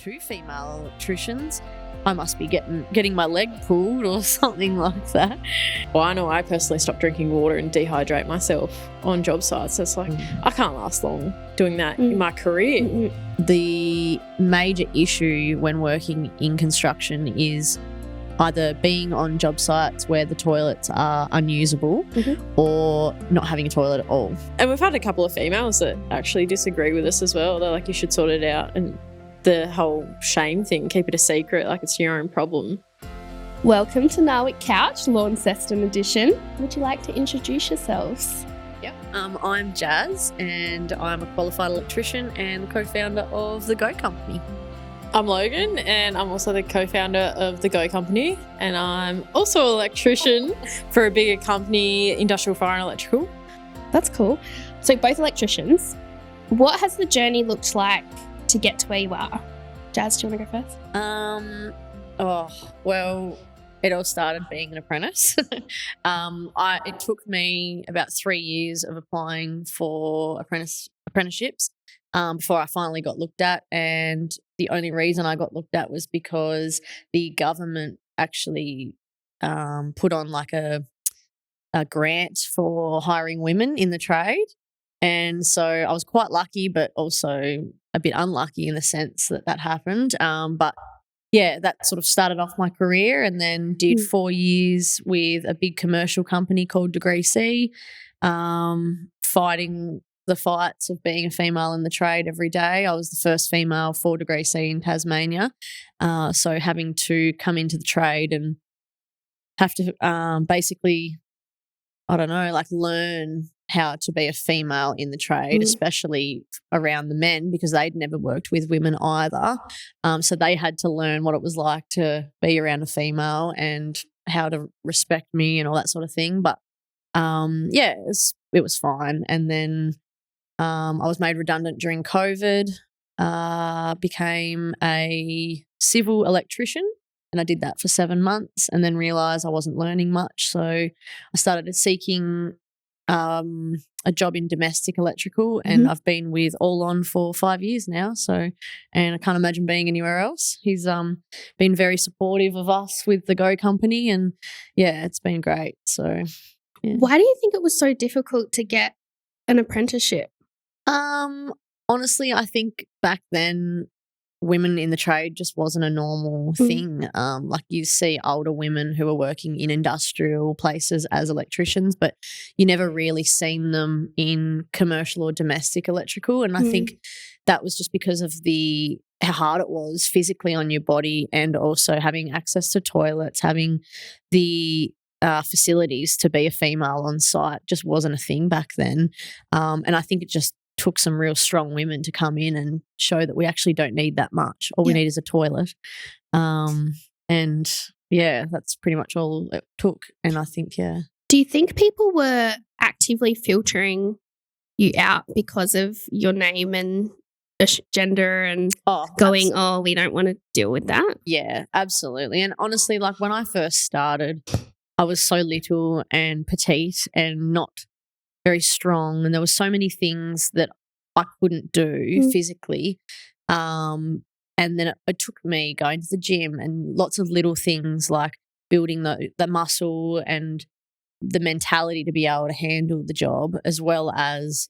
two female electricians. I must be getting my leg pulled or something like that. Well, I know I personally stopped drinking water and dehydrate myself on job sites. So it's like, I can't last long doing that in my career. The major issue when working in construction is either being on job sites where the toilets are unusable or not having a toilet at all. And we've had a couple of females that actually disagree with us as well. They're like, you should sort it out. And the whole shame thing, keep it a secret, like it's your own problem. Welcome to NAWIC Couch, Launceston edition. Would you like to introduce yourselves? Yep. I'm Jazz and I'm a qualified electrician and the co-founder of the Go Company. I'm Logan and I'm also the co-founder of the Go Company, and I'm also an electrician for a bigger company, Industrial Fire and Electrical. That's cool. So both electricians. What has the journey looked like to get to where you are? Jazz, do you want to go first? Well, it all started being an apprentice. It took me about 3 years of applying for apprenticeships before I finally got looked at, and the only reason I got looked at was because the government actually put on like a grant for hiring women in the trade. And so I was quite lucky, but also a bit unlucky in the sense that happened. But yeah, that sort of started off my career, and then did 4 years with a big commercial company called Degree C, fighting the fights of being a female in the trade every day. I was the first female for Degree C in Tasmania. So having to come into the trade and have to basically, I don't know, like learn how to be a female in the trade, especially around the men, because they'd never worked with women either. So they had to learn what it was like to be around a female and how to respect me and all that sort of thing. But it was fine. And then I was made redundant during COVID, became a civil electrician, and I did that for 7 months and then realised I wasn't learning much. So I started seeking a job in domestic electrical, and I've been with All On for 5 years now. So, and I can't imagine being anywhere else. He's been very supportive of us with the Go Company, and yeah, it's been great. So, yeah. Why do you think it was so difficult to get an apprenticeship? Honestly, I think back then women in the trade just wasn't a normal thing. Like you see older women who are working in industrial places as electricians, but you never really seen them in commercial or domestic electrical. And I think that was just because of how hard it was physically on your body, and also having access to toilets, having the facilities to be a female on site just wasn't a thing back then. And I think it just took some real strong women to come in and show that we actually don't need that much. All we need is a toilet. And yeah, that's pretty much all it took. And I think, yeah. Do you think people were actively filtering you out because of your name and gender and going, we don't want to deal with that? Yeah, absolutely. And honestly, like when I first started, I was so little and petite and not very strong, and there were so many things that I couldn't do physically. And then it took me going to the gym and lots of little things like building the muscle and the mentality to be able to handle the job, as well as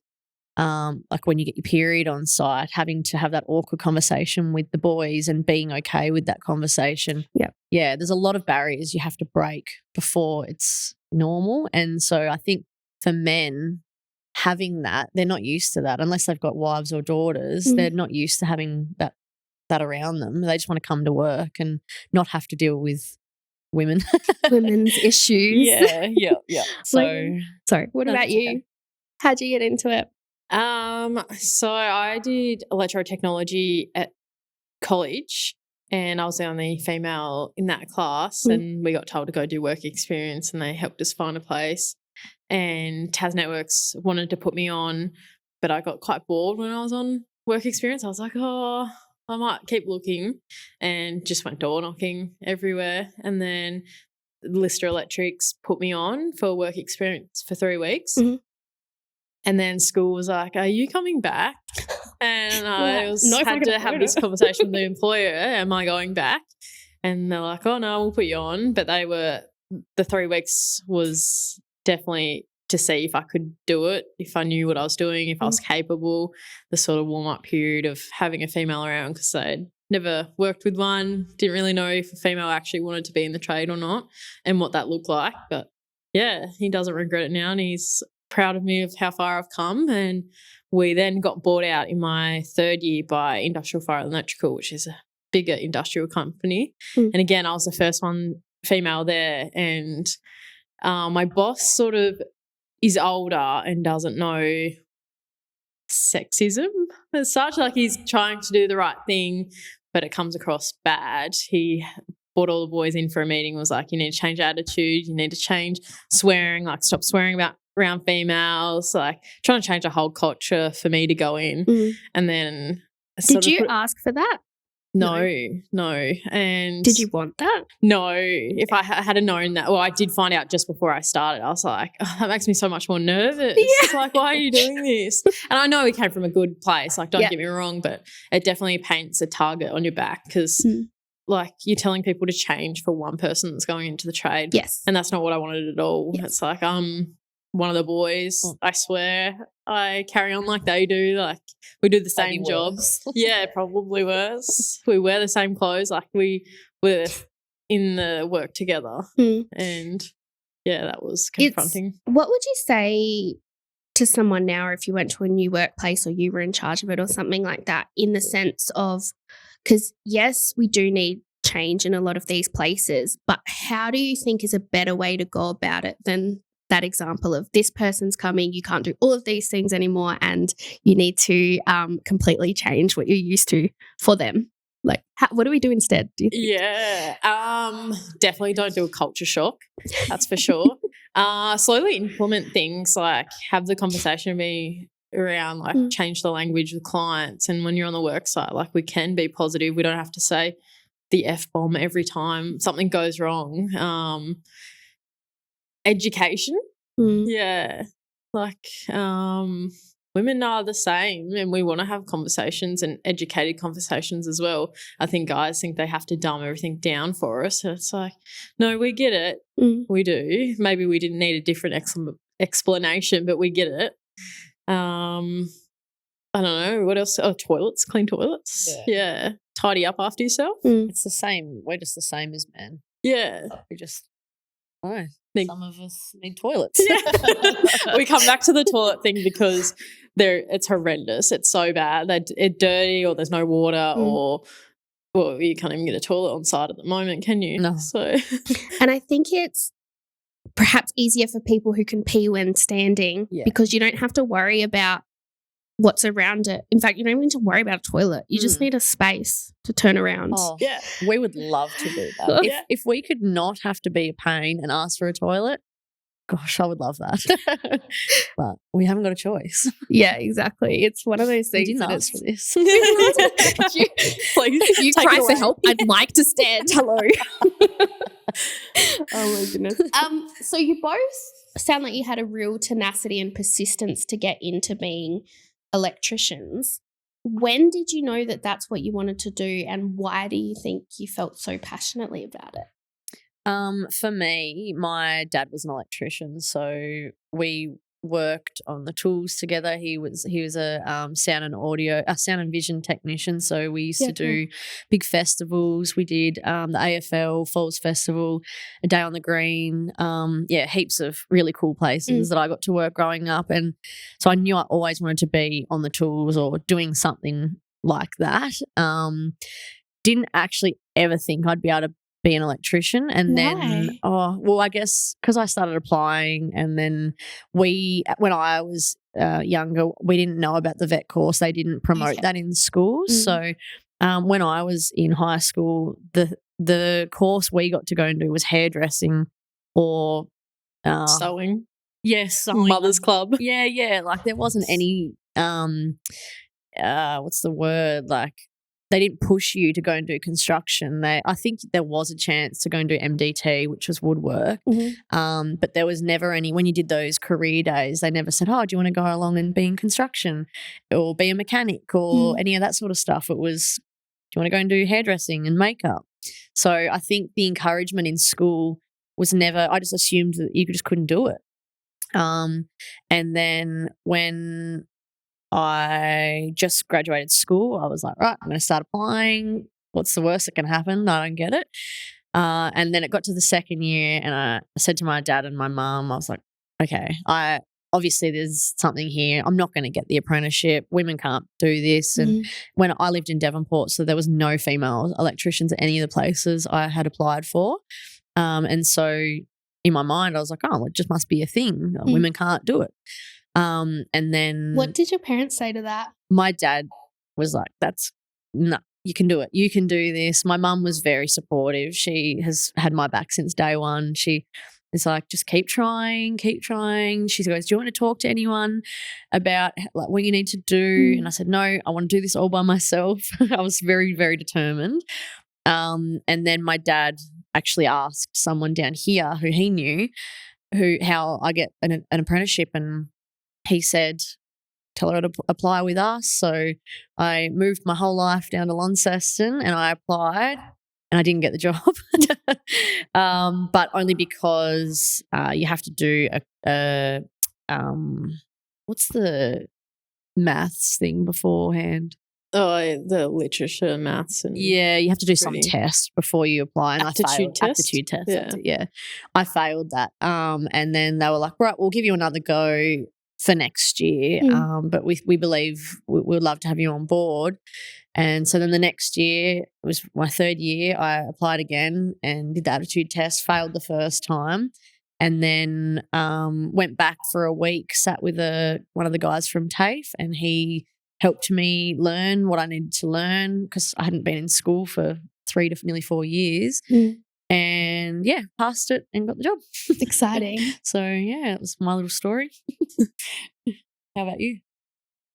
like when you get your period on site, having to have that awkward conversation with the boys and being okay with that conversation. Yeah, there's a lot of barriers you have to break before it's normal. And so I think for men, having that, they're not used to that unless they've got wives or daughters. They're not used to having that around them. They just want to come to work and not have to deal with women's issues. Yeah. So, sorry. What about you? Okay. How'd you get into it? So I did electrotechnology at college, and I was the only female in that class, and we got told to go do work experience, and they helped us find a place. And Tas Networks wanted to put me on, but I got quite bored when I was on work experience. I was like, I might keep looking, and just went door knocking everywhere. And then Lister Electrics put me on for work experience for 3 weeks. And then school was like, are you coming back? And I had to have this photo. conversation with the employer. Am I going back? And they're like, oh, no, we'll put you on. But the 3 weeks was definitely to see if I could do it, if I knew what I was doing, if I was capable, the sort of warm-up period of having a female around, because I'd never worked with one, didn't really know if a female actually wanted to be in the trade or not and what that looked like. But, yeah, he doesn't regret it now, and he's proud of me of how far I've come. And we then got bought out in my 3rd year by Industrial Fire and Electrical, which is a bigger industrial company. And again, I was the first one female there, and my boss sort of is older and doesn't know sexism as such. Like, he's trying to do the right thing, but it comes across bad. He brought all the boys in for a meeting, was like, you need to change attitude, you need to change swearing, like stop swearing around females, like trying to change a whole culture for me to go in. And then did you ask for that? No. And did you want that? No. If I had known that, well, I did find out just before I started. I was like, oh, that makes me so much more nervous. Yeah. Like, why are you doing this? And I know we came from a good place. Like, don't get me wrong, but it definitely paints a target on your back, because like, you're telling people to change for one person that's going into the trade. Yes. And that's not what I wanted at all. Yes. It's like, one of the boys, I swear, I carry on like they do. Like, we do the same jobs. Yeah, probably worse. We wear the same clothes. Like, we were in the work together. And, yeah, that was confronting. What would you say to someone now if you went to a new workplace or you were in charge of it or something like that, in the sense of, because, yes, we do need change in a lot of these places, but how do you think is a better way to go about it than that example of this person's coming, you can't do all of these things anymore, and you need to completely change what you're used to for them? Like, what do we do instead, do you think? Yeah, definitely don't do a culture shock, that's for sure. Slowly implement things, like have the conversation be around, like change the language with clients, and when you're on the work site, like, we can be positive. We don't have to say the F-bomb every time something goes wrong. Education. Yeah. Like, women are the same, and we want to have conversations, and educated conversations as well. I think guys think they have to dumb everything down for us. So it's like, no, we get it. We do. Maybe we didn't need a different explanation, but we get it. I don't know. What else? Oh, toilets, clean toilets. Yeah. Tidy up after yourself. It's the same. We're just the same as men. Yeah. We just, some of us need toilets. Yeah. We come back to the toilet thing because it's horrendous. It's so bad. It's dirty, or there's no water, or, well, you can't even get a toilet on site at the moment, can you? No. So, and I think it's perhaps easier for people who can pee when standing, because you don't have to worry about what's around it. In fact, you don't even need to worry about a toilet. You just need a space to turn around. Oh, yeah. We would love to do that. If we could not have to be a pain and ask for a toilet, gosh, I would love that. But we haven't got a choice. Yeah, exactly. It's one of those things. You didn't ask for this. Please, you cry for help. I'd like to stand. Hello. Oh my goodness. So you both sound like you had a real tenacity and persistence to get into being electricians. When did you know that that's what you wanted to do, and why do you think you felt so passionately about it? For me, my dad was an electrician, so we worked on the tools together. He was a sound and vision technician. So we used to do big festivals. We did the AFL Falls Festival, a day on the green. Heaps of really cool places that I got to work growing up, and so I knew I always wanted to be on the tools or doing something like that. Didn't actually ever think I'd be able to be an electrician. And then, I guess because I started applying, and then when I was younger, we didn't know about the vet course. They didn't promote that in schools. So when I was in high school, the course we got to go and do was hairdressing or sewing. Yes, sewing. Mother's club. Yeah. Like, there wasn't any what's the word? Like, they didn't push you to go and do construction. I think there was a chance to go and do MDT, which was woodwork. But there was never any, when you did those career days, they never said, oh, do you want to go along and be in construction or be a mechanic or any of that sort of stuff. It was, do you want to go and do hairdressing and makeup? So I think the encouragement in school was never, I just assumed that you just couldn't do it. And then when I just graduated school, I was like, right, I'm going to start applying. What's the worst that can happen? I don't get it. And then it got to the second year and I said to my dad and my mum, I was like, okay, obviously there's something here. I'm not going to get the apprenticeship. Women can't do this. And when I lived in Devonport, so there was no female electricians at any of the places I had applied for. And so in my mind, I was like, oh, well, it just must be a thing. Women can't do it. And then what did your parents say to that? My dad was like, no, you can do it. You can do this. My mum was very supportive. She has had my back since day one. She is like, just keep trying, keep trying. She goes, do you want to talk to anyone about like what you need to do? And I said, no, I want to do this all by myself. I was very, very determined. And then my dad actually asked someone down here who he knew how I get an apprenticeship, and he said, tell her to apply with us. So I moved my whole life down to Launceston and I applied and I didn't get the job. But only because you have to do what's the maths thing beforehand? Oh, the literature, maths, and yeah, you have to do some test before you apply. And aptitude test. Aptitude test. Yeah, I failed that. And then they were like, right, we'll give you another go for next year. But we believe we would love to have you on board. And so then the next year, it was my third year, I applied again and did the aptitude test, failed the first time, and then went back for a week, sat with one of the guys from TAFE, and he helped me learn what I needed to learn because I hadn't been in school for 3 to nearly 4 years. And yeah, passed it and got the job. It's exciting. So yeah, it was my little story. How about you?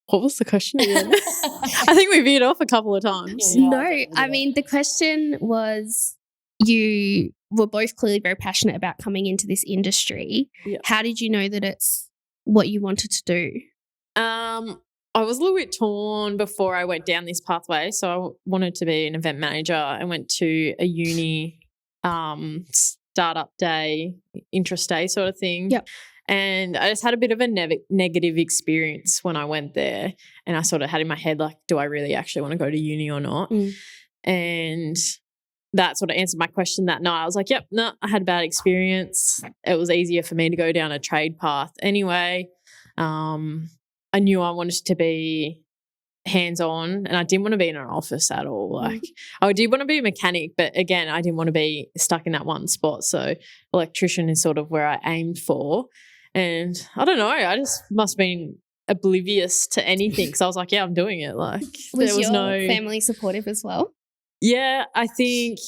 What was the question again? I think we veered off a couple of times. Yeah, no, I mean, the question was, you were both clearly very passionate about coming into this industry. Yep. How did you know that it's what you wanted to do? I was a little bit torn before I went down this pathway. So I wanted to be an event manager. I went to a uni startup day, interest day sort of thing. Yep. And I just had a bit of a negative experience when I went there. And I sort of had in my head, like, do I really actually want to go to uni or not? And that sort of answered my question that night. I was like, yep, no, I had a bad experience. It was easier for me to go down a trade path anyway. I knew I wanted to be hands-on and I didn't want to be in an office at all. Like, I did want to be a mechanic, but again, I didn't want to be stuck in that one spot. So electrician is sort of where I aimed for. And I don't know, I just must have been oblivious to anything because I was like, yeah, I'm doing it. Like, was your family supportive as well? Yeah, I think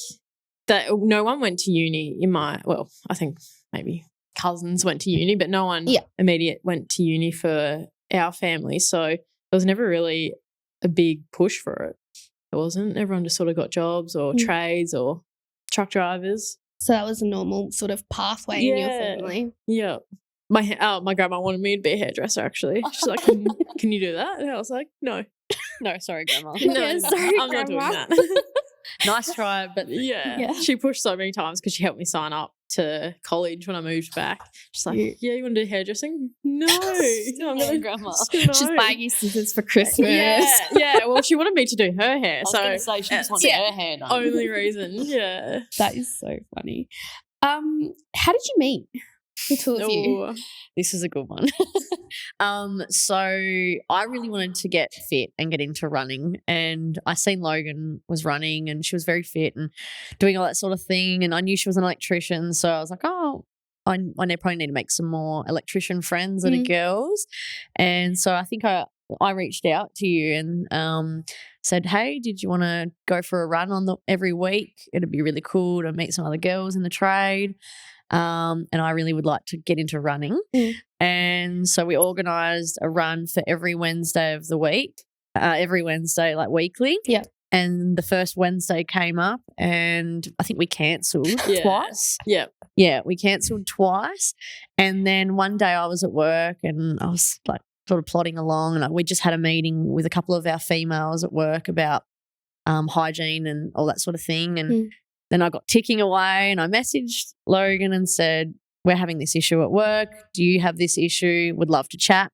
that no one went to uni I think maybe cousins went to uni, but no one immediate went to uni for our family. So there was never really a big push for it. It wasn't. Everyone just sort of got jobs or trades or truck drivers. So that was a normal sort of pathway in your family. Yeah. My grandma wanted me to be a hairdresser, actually. She's like, can you do that? And I was like, no. No, sorry, Grandma. No, sorry, I'm not doing Grandma. that. Nice try, but yeah. She pushed so many times because she helped me sign up to college when I moved back. She's like, yeah, you want to do hairdressing? No, I'm not Grandma. She's buying you scissors for Christmas. Yeah. Well, she wanted me to do her hair. I was going to say she just wanted her hair done. Only reason, yeah. That is so funny. How did you meet? The two of you. This is a good one. So I really wanted to get fit and get into running, and I seen Logan was running and she was very fit and doing all that sort of thing, and I knew she was an electrician, so I was like, oh, I probably need to make some more electrician friends that are girls. And so I think I reached out to you and said, hey, did you want to go for a run every week? It'd be really cool to meet some other girls in the trade. And I really would like to get into running. And so we organised a run for every Wednesday of the week, every Wednesday, like weekly. Yeah. and the first Wednesday came up and I think we cancelled twice. Yeah. Yeah, we cancelled twice. And then one day I was at work and I was like sort of plodding along, and we just had a meeting with a couple of our females at work about hygiene and all that sort of thing. And then I got ticking away and I messaged Logan and said, we're having this issue at work. Do you have this issue? Would love to chat.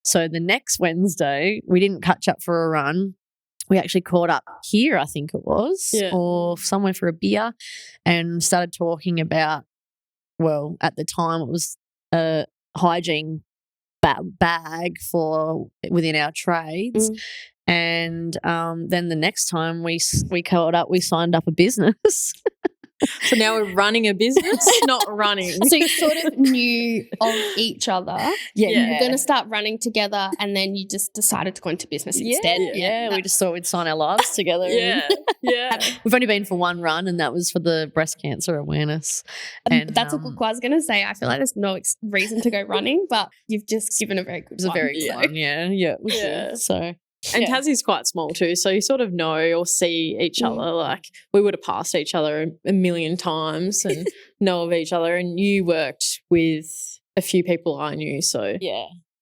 So the next Wednesday, we didn't catch up for a run. We actually caught up here, I think it was, or somewhere for a beer, and started talking about, well, at the time it was a hygiene bag for within our trades. And then the next time we caught up, we signed up a business. So now we're running a business, not running. So you sort of knew of each other. Yeah. You're going to start running together, and then you just decided to go into business instead. Yeah, we just thought we'd sign our lives together. Yeah. We've only been for one run, and that was for the breast cancer awareness. And that's a good one. I was going to say, I feel like there's no reason to go running, but you've just given a very good It was a very good one. Yeah. So. And Tassie's quite small too, so you sort of know or see each other. Like, we would have passed each other a million times and know of each other. And you worked with a few people I knew, so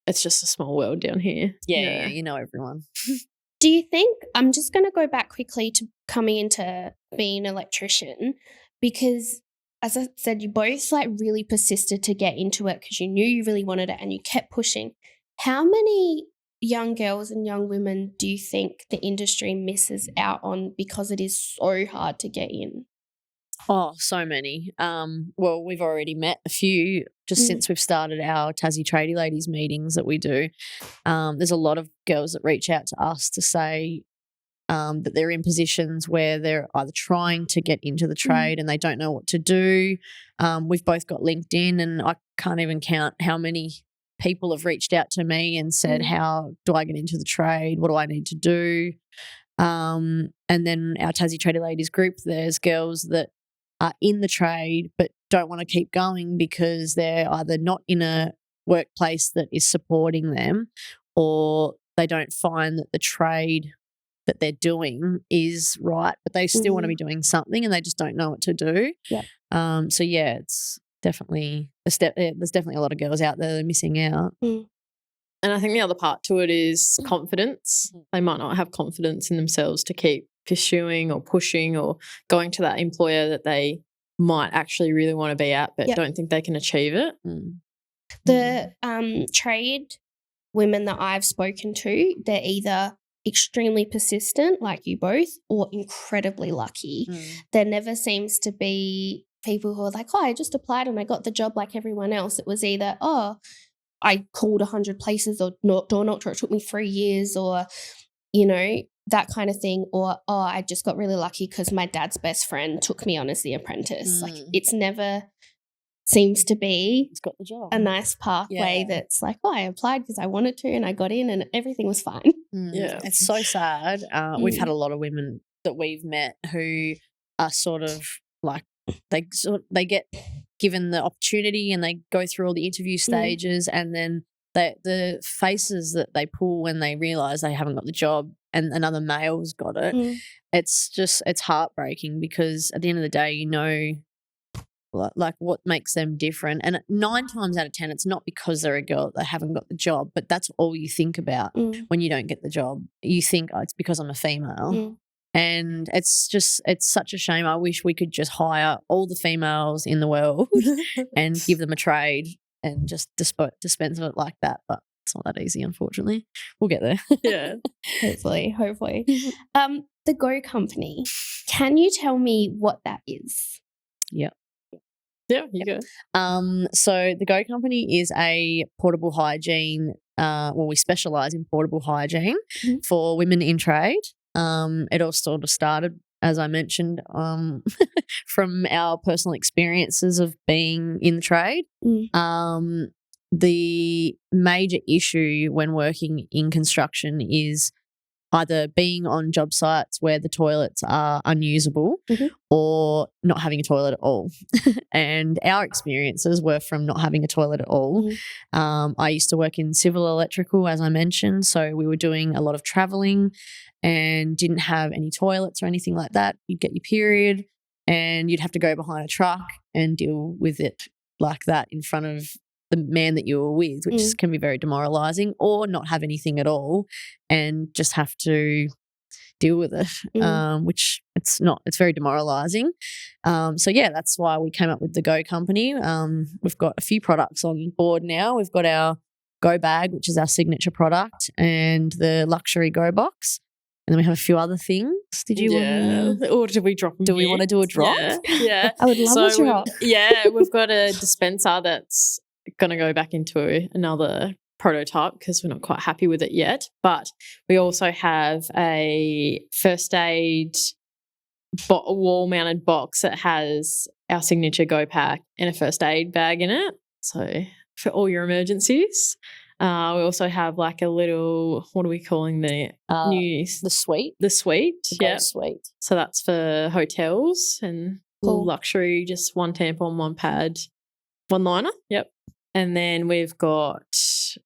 it's just a small world down here. Yeah, you know everyone. Do you think, I'm just going to go back quickly to coming into being an electrician, because as I said, you both like really persisted to get into it because you knew you really wanted it and you kept pushing. How many young girls and young women do you think the industry misses out on because it is so hard to get in? Oh, so many. Well, we've already met a few just since we've started our Tassie Tradie Ladies meetings that we do. There's a lot of girls that reach out to us to say that they're in positions where they're either trying to get into the trade and they don't know what to do. We've both got LinkedIn, and I can't even count how many people have reached out to me and said, how do I get into the trade? What do I need to do? And then our Tassie Tradie Ladies group, there's girls that are in the trade but don't want to keep going because they're either not in a workplace that is supporting them, or they don't find that the trade that they're doing is right, but they still want to be doing something and they just don't know what to do. So it's definitely there's definitely a lot of girls out there that are missing out. And I think the other part to it is confidence. They might not have confidence in themselves to keep pursuing or pushing or going to that employer that they might actually really want to be at but don't think they can achieve it. The trade women that I've spoken to, they're either extremely persistent like you both or incredibly lucky. There never seems to be people who are like, I just applied and I got the job like everyone else. It was either, I called 100 places or door knocked, or it took me 3 years, or, that kind of thing. Or, I just got really lucky because my dad's best friend took me on as the apprentice. Like, it's never seems to be It's got the job. a nice pathway that's like, I applied because I wanted to and I got in and everything was fine. It's so sad. We've had a lot of women that we've met who are sort of like, they get given the opportunity and they go through all the interview stages, and then the faces that they pull when they realise they haven't got the job and another male's got it, it's heartbreaking, because at the end of the day, like what makes them different. And 9 times out of 10, it's not because they're a girl that they haven't got the job, but that's all you think about when you don't get the job. You think, it's because I'm a female. And it's such a shame. I wish we could just hire all the females in the world and give them a trade and just dispense of it like that. But it's not that easy, unfortunately. We'll get there. Hopefully. The Go Company. Can you tell me what that is? Yeah, you go. So the Go Company is a portable hygiene. We specialise in portable hygiene for women in trade. It all sort of started, as I mentioned, from our personal experiences of being in the trade. The major issue when working in construction is either being on job sites where the toilets are unusable or not having a toilet at all. And our experiences were from not having a toilet at all. I used to work in civil electrical, as I mentioned, so we were doing a lot of traveling and didn't have any toilets or anything like that. You'd get your period and you'd have to go behind a truck and deal with it like that in front of the man that you were with, which can be very demoralizing, or not have anything at all and just have to deal with it, which it's very demoralizing. So yeah, that's why we came up with the Go company. We've got a few products on board now. We've got our Go bag, which is our signature product, and the luxury Go box. And then we have a few other things. Did you want to? Or did we drop them? Do we want to do a drop? Yeah. I would love a drop. We've got a dispenser that's going to go back into another prototype because we're not quite happy with it yet. But we also have a first aid wall-mounted box that has our signature Go pack and a first aid bag in it. So for all your emergencies. We also have like a little, what are we calling the suite? The suite, yeah. Suite. So that's for hotels and luxury, just one tampon, one pad, one liner. Yep. And then we've got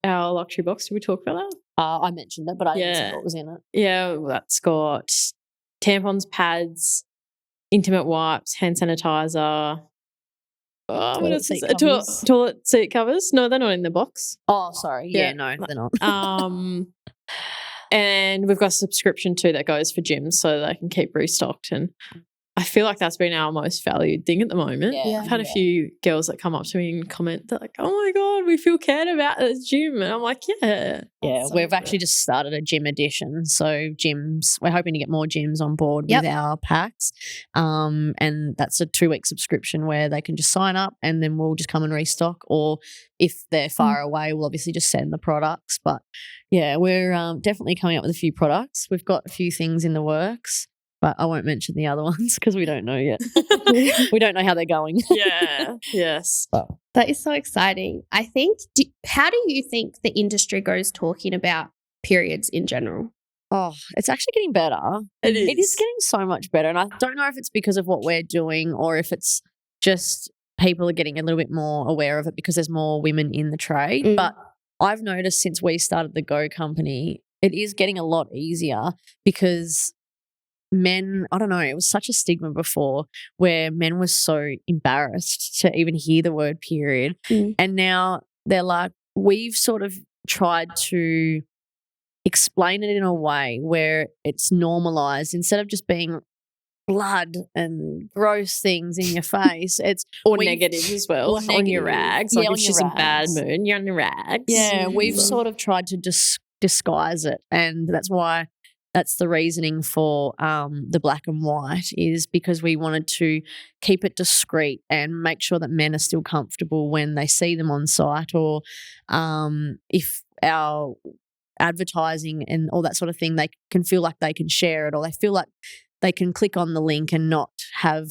our luxury box. Did we talk about that? I mentioned it, but I didn't say what was in it. Yeah, that's got tampons, pads, intimate wipes, hand sanitizer. Toilet seat covers. No, they're not in the box. Oh, sorry. Yeah, no, they're not. And we've got a subscription too that goes for gyms so they can keep restocked. And I feel like that's been our most valued thing at the moment. Yeah, I've had a few girls that come up to me and comment, they're like, oh my God, we feel cared about at the gym. And I'm like, yeah. Yeah, we've actually just started a gym edition. So gyms, we're hoping to get more gyms on board with our packs. And that's a 2-week subscription where they can just sign up and then we'll just come and restock. Or if they're far away, we'll obviously just send the products. But yeah, we're definitely coming up with a few products. We've got a few things in the works. But I won't mention the other ones because we don't know yet. We don't know how they're going. Yes. That is so exciting. I think, how do you think the industry goes talking about periods in general? Oh, it's actually getting better. It is getting so much better. And I don't know if it's because of what we're doing or if it's just people are getting a little bit more aware of it because there's more women in the trade. But I've noticed since we started the Go company, it is getting a lot easier because men, I don't know, it was such a stigma before where men were so embarrassed to even hear the word period. And now they're like, we've sort of tried to explain it in a way where it's normalized instead of just being blood and gross things in your face. It's or negative as well. On your rags. Like if she's in bad mood, you're on your rags. Yeah, we've sort of tried to disguise it, and that's the reasoning for the black and white is because we wanted to keep it discreet and make sure that men are still comfortable when they see them on site, or if our advertising and all that sort of thing, they can feel like they can share it, or they feel like they can click on the link and not have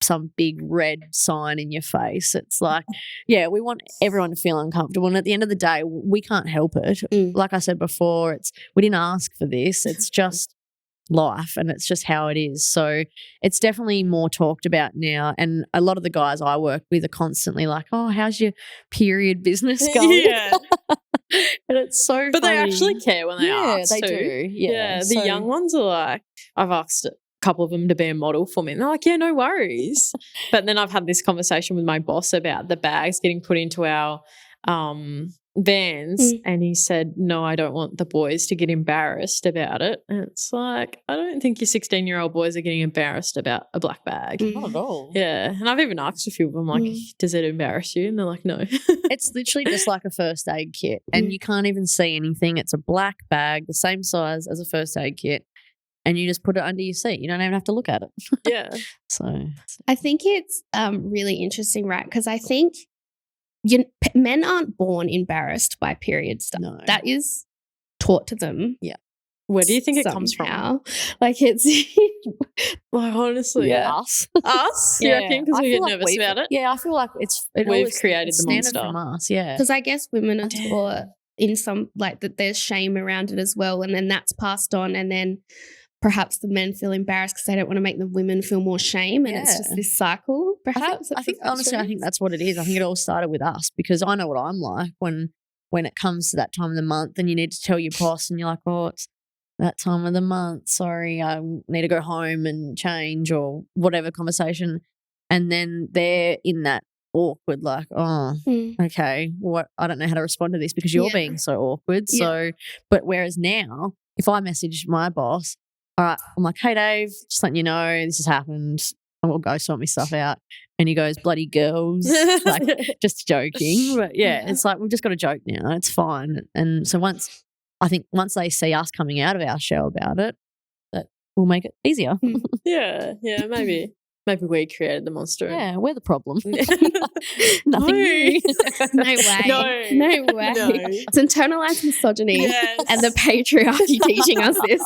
some big red sign in your face. It's like, yeah, we want everyone to feel uncomfortable. And at the end of the day, we can't help it. Like I said before, we didn't ask for this. It's just life and it's just how it is. So it's definitely more talked about now. And a lot of the guys I work with are constantly like, oh, how's your period business going? Yeah. And it's so But funny. they actually care when they ask they too. do. Yeah. The young ones are like, I've asked couple of them to be a model for me. And they're like, yeah, no worries. But then I've had this conversation with my boss about the bags getting put into our vans. And he said, no, I don't want the boys to get embarrassed about it. And it's like, I don't think your 16-year-old boys are getting embarrassed about a black bag. Not at all. Yeah. And I've even asked a few of them, like, does it embarrass you? And they're like, no. It's literally just like a first aid kit and you can't even see anything. It's a black bag, the same size as a first aid kit. And you just put it under your seat. You don't even have to look at it. Yeah. So I think it's really interesting, right? Because I think men aren't born embarrassed by period stuff. No. That is taught to them. Yeah. Where do you think it comes from? Like it's like honestly, us. Us? You reckon? Because we get nervous about it? Yeah, I feel like we've created the monster from us. Yeah. Because I guess women are taught in some, like, that there's shame around it as well, and then that's passed on, and then perhaps the men feel embarrassed because they don't want to make the women feel more shame, and it's just this cycle, perhaps. I think honestly, I think that's what it is. I think it all started with us, because I know what I'm like when it comes to that time of the month and you need to tell your boss and you're like, oh, it's that time of the month. Sorry, I need to go home and change or whatever conversation. And then they're in that awkward, like, oh, okay, what? I don't know how to respond to this because you're being so awkward. So, but whereas now, if I message my boss, all right, I'm like, hey, Dave, just letting you know this has happened. I will go sort my stuff out. And he goes, bloody girls, like, just joking. But it's like, we've just got a joke now. It's fine. And so once they see us coming out of our shell about it, that will make it easier. Maybe we created the monster. Yeah, we're the problem. Nothing new. No way. No. It's internalized misogyny and the patriarchy teaching us this.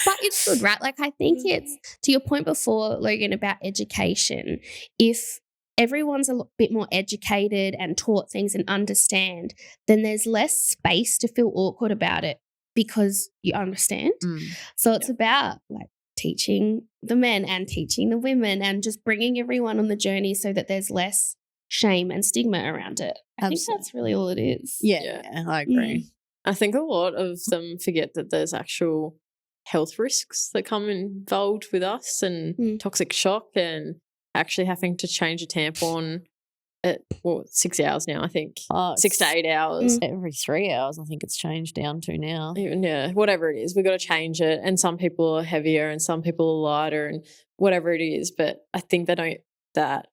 But it's good, right? Like, I think it's, to your point before, Logan, about education, if everyone's a bit more educated and taught things and understand, then there's less space to feel awkward about it because you understand. So it's about, like, teaching the men and teaching the women and just bringing everyone on the journey so that there's less shame and stigma around it. I think that's really all it is. Yeah, I agree. I think a lot of them forget that there's actual health risks that come involved with us, and toxic shock, and actually having to change a tampon at 6 hours now, I think. 6 to 8 hours. Every 3 hours, I think it's changed down to now. Even, whatever it is, we've got to change it. And some people are heavier and some people are lighter and whatever it is. But I think that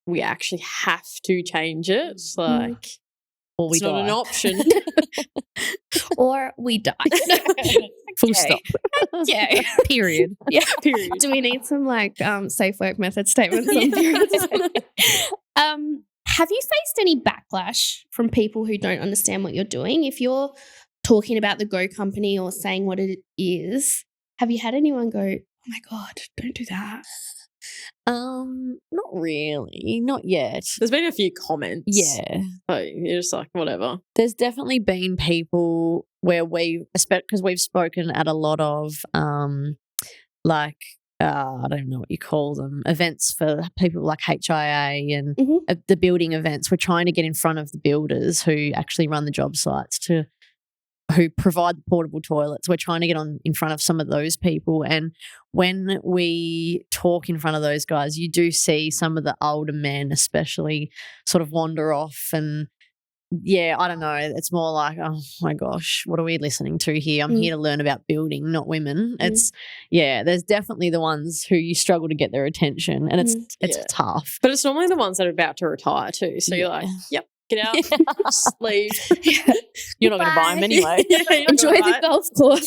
we actually have to change it. It's like, or we it's not an option. Or we die. Full stop. Yeah. Period. Yeah. Period. Do we need some, like, safe work method statements on periods? Have you faced any backlash from people who don't understand what you're doing? If you're talking about the Go Company or saying what it is, have you had anyone go, oh my God, don't do that? Not really. Not yet. There's been a few comments. Yeah. But you're just like, whatever. There's definitely been people where because we've spoken at a lot of, I don't even know what you call them, events for people like HIA and the building events. We're trying to get in front of the builders who actually run the job sites, who provide the portable toilets. We're trying to get in front of some of those people. And when we talk in front of those guys, you do see some of the older men especially sort of wander off. And I don't know. It's more like, oh my gosh, what are we listening to here? I'm here to learn about building, not women. It's, there's definitely the ones who you struggle to get their attention, and it's tough. But it's normally the ones that are about to retire too. So you're like, yep. Get out, just leave. You're not going to buy them anyway. Enjoy the golf course.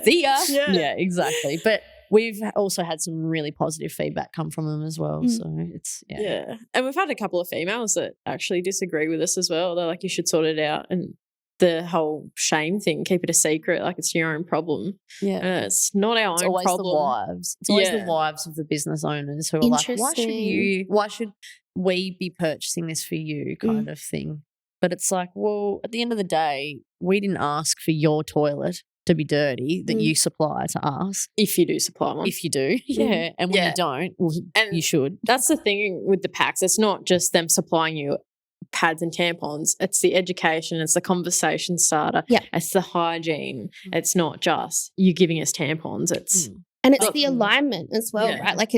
See ya. Yeah, exactly. But we've also had some really positive feedback come from them as well. So it's, And we've had a couple of females that actually disagree with us as well. They're like, you should sort it out. And the whole shame thing, keep it a secret, like it's your own problem. Yeah. It's not our own problem. The wives. It's always the wives of the business owners who are like, why should we be purchasing this for you kind of thing. But it's like, well, at the end of the day, we didn't ask for your toilet to be dirty that you supply to us. If you do supply one. If you do. Yeah. And when you don't, well, you should. That's the thing with the packs. It's not just them supplying you pads and tampons. It's the education. It's the conversation starter. Yeah. It's the hygiene. It's not just you giving us tampons. It's and it's the alignment as well, right? Like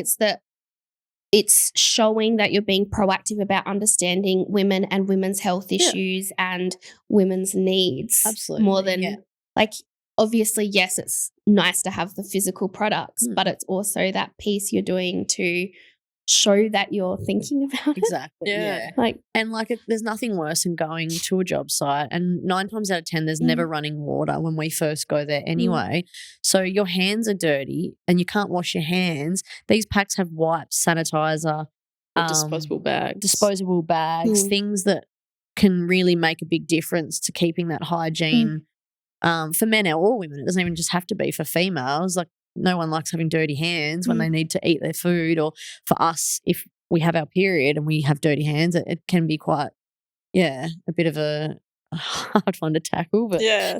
it's showing that you're being proactive about understanding women and women's health issues and women's needs. Absolutely. More than like, obviously, yes, it's nice to have the physical products, but it's also that piece you're doing to show that you're thinking about it. Exactly. Yeah. There's nothing worse than going to a job site, and 9 times out of 10 there's never running water when we first go there anyway. So your hands are dirty and you can't wash your hands. These packs have wipes, sanitizer, disposable bags, things that can really make a big difference to keeping that hygiene for men or women. It doesn't even just have to be for females. Like, no one likes having dirty hands when they need to eat their food, or for us, if we have our period and we have dirty hands, it can be quite, a bit of a a hard one to tackle. But Yeah.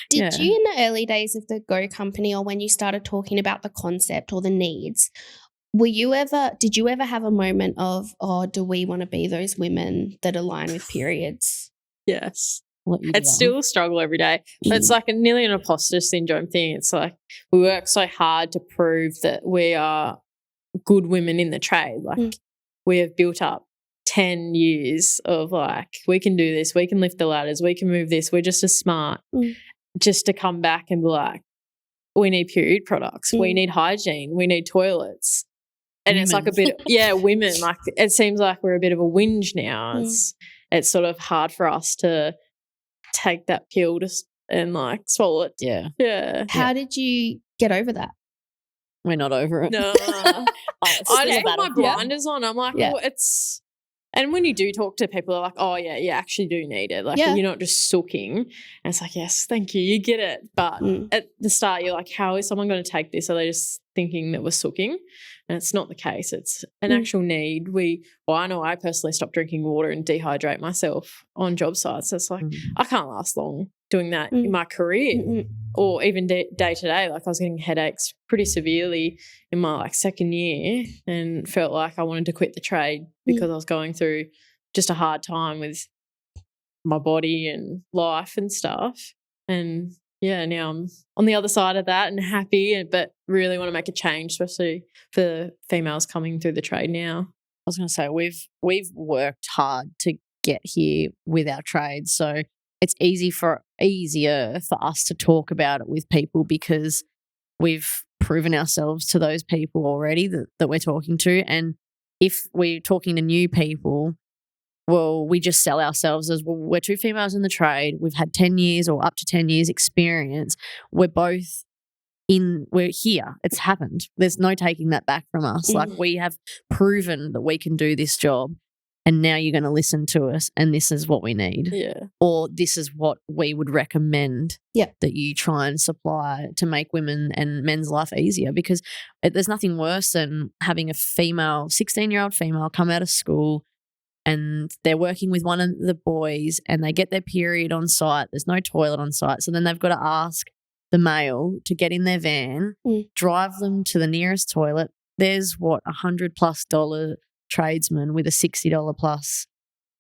Did you, in the early days of the Go company, or when you started talking about the concept or the needs, did you ever have a moment of, oh, do we want to be those women that align with periods? Yes. It's still a struggle every day. It's like nearly an imposter syndrome thing. It's like we work so hard to prove that we are good women in the trade. Like we have built up 10 years of like, we can do this, we can lift the ladders, we can move this, we're just as smart. Just to come back and be like, we need period products, we need hygiene, we need toilets. And it's like a bit, women, like it seems like we're a bit of a whinge now. It's sort of hard for us to take that pill and like swallow it. Yeah. How did you get over that? We're not over it. No. I put my blinders on. I'm like, well, it's, and when you do talk to people, they're like, oh yeah, you actually do need it. Like you're not just sooking. And it's like, yes, thank you, you get it. But at the start, you're like, how is someone going to take this? Are they just thinking that we're sooking? And it's not the case. It's an actual need. I know I personally stopped drinking water and dehydrate myself on job sites. So it's like I can't last long doing that in my career or even day to day. Like I was getting headaches pretty severely in my like second year and felt like I wanted to quit the trade because I was going through just a hard time with my body and life and stuff. And now I'm on the other side of that and happy, but really want to make a change, especially for females coming through the trade now. I was going to say we've worked hard to get here with our trade, so it's easier for us to talk about it with people because we've proven ourselves to those people already that we're talking to. And if we're talking to new people, well, we just sell ourselves as, well, we're two females in the trade. We've had 10 years or up to 10 years experience. We're here. It's happened. There's no taking that back from us. Like we have proven that we can do this job and now you're going to listen to us and this is what we need. Yeah. Or this is what we would recommend that you try and supply to make women and men's life easier, because there's nothing worse than having a 16-year-old female come out of school and they're working with one of the boys and they get their period on site. There's no toilet on site. So then they've got to ask the male to get in their van, drive them to the nearest toilet. There's $100+ tradesman with a $60+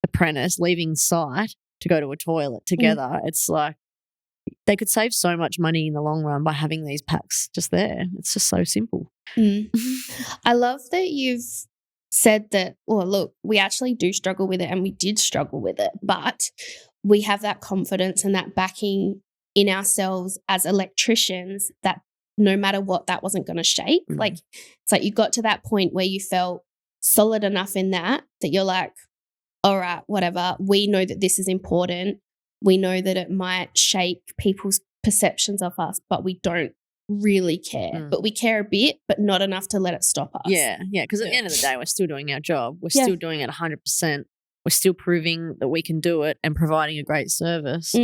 apprentice leaving site to go to a toilet together. It's like they could save so much money in the long run by having these packs just there. It's just so simple. I love that you've said that, well, look, we actually do struggle with it and we did struggle with it, but we have that confidence and that backing in ourselves as electricians that no matter what, that wasn't going to shake. Like, it's like you got to that point where you felt solid enough in that you're like, all right, whatever. We know that this is important. We know that it might shake people's perceptions of us, but we don't really care. But we care a bit, but not enough to let it stop us. Yeah, because at the end of the day, we're still doing our job. We're still doing it 100%. We're still proving that we can do it and providing a great service.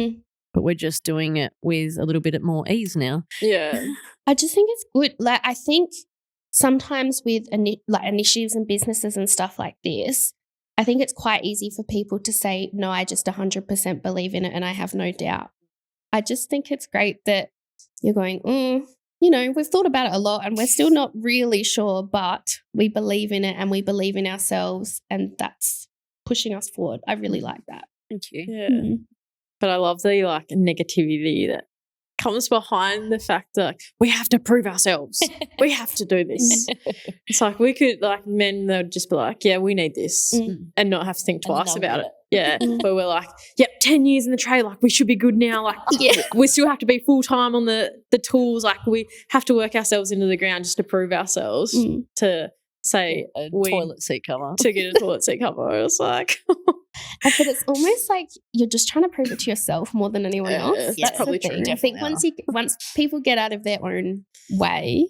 But we're just doing it with a little bit more ease now. Yeah. I just think it's good. Like, I think sometimes with initiatives and businesses and stuff like this, I think it's quite easy for people to say, no, I just 100% believe in it and I have no doubt. I just think it's great that you're going, we've thought about it a lot and we're still not really sure, but we believe in it and we believe in ourselves and that's pushing us forward. I really like that. Thank you. Yeah. But I love the like negativity that comes behind the fact that we have to prove ourselves. We have to do this. It's like we could, like men, they would just be like, yeah, we need this and not have to think twice about it. Yeah. But we're like, 10 years in the trade, like we should be good now. Like we still have to be full-time on the tools. Like we have to work ourselves into the ground just to prove ourselves to say toilet seat cover. To get a toilet seat cover. I was like... But it's almost like you're just trying to prove it to yourself more than anyone else. That's probably true. I think once people get out of their own way,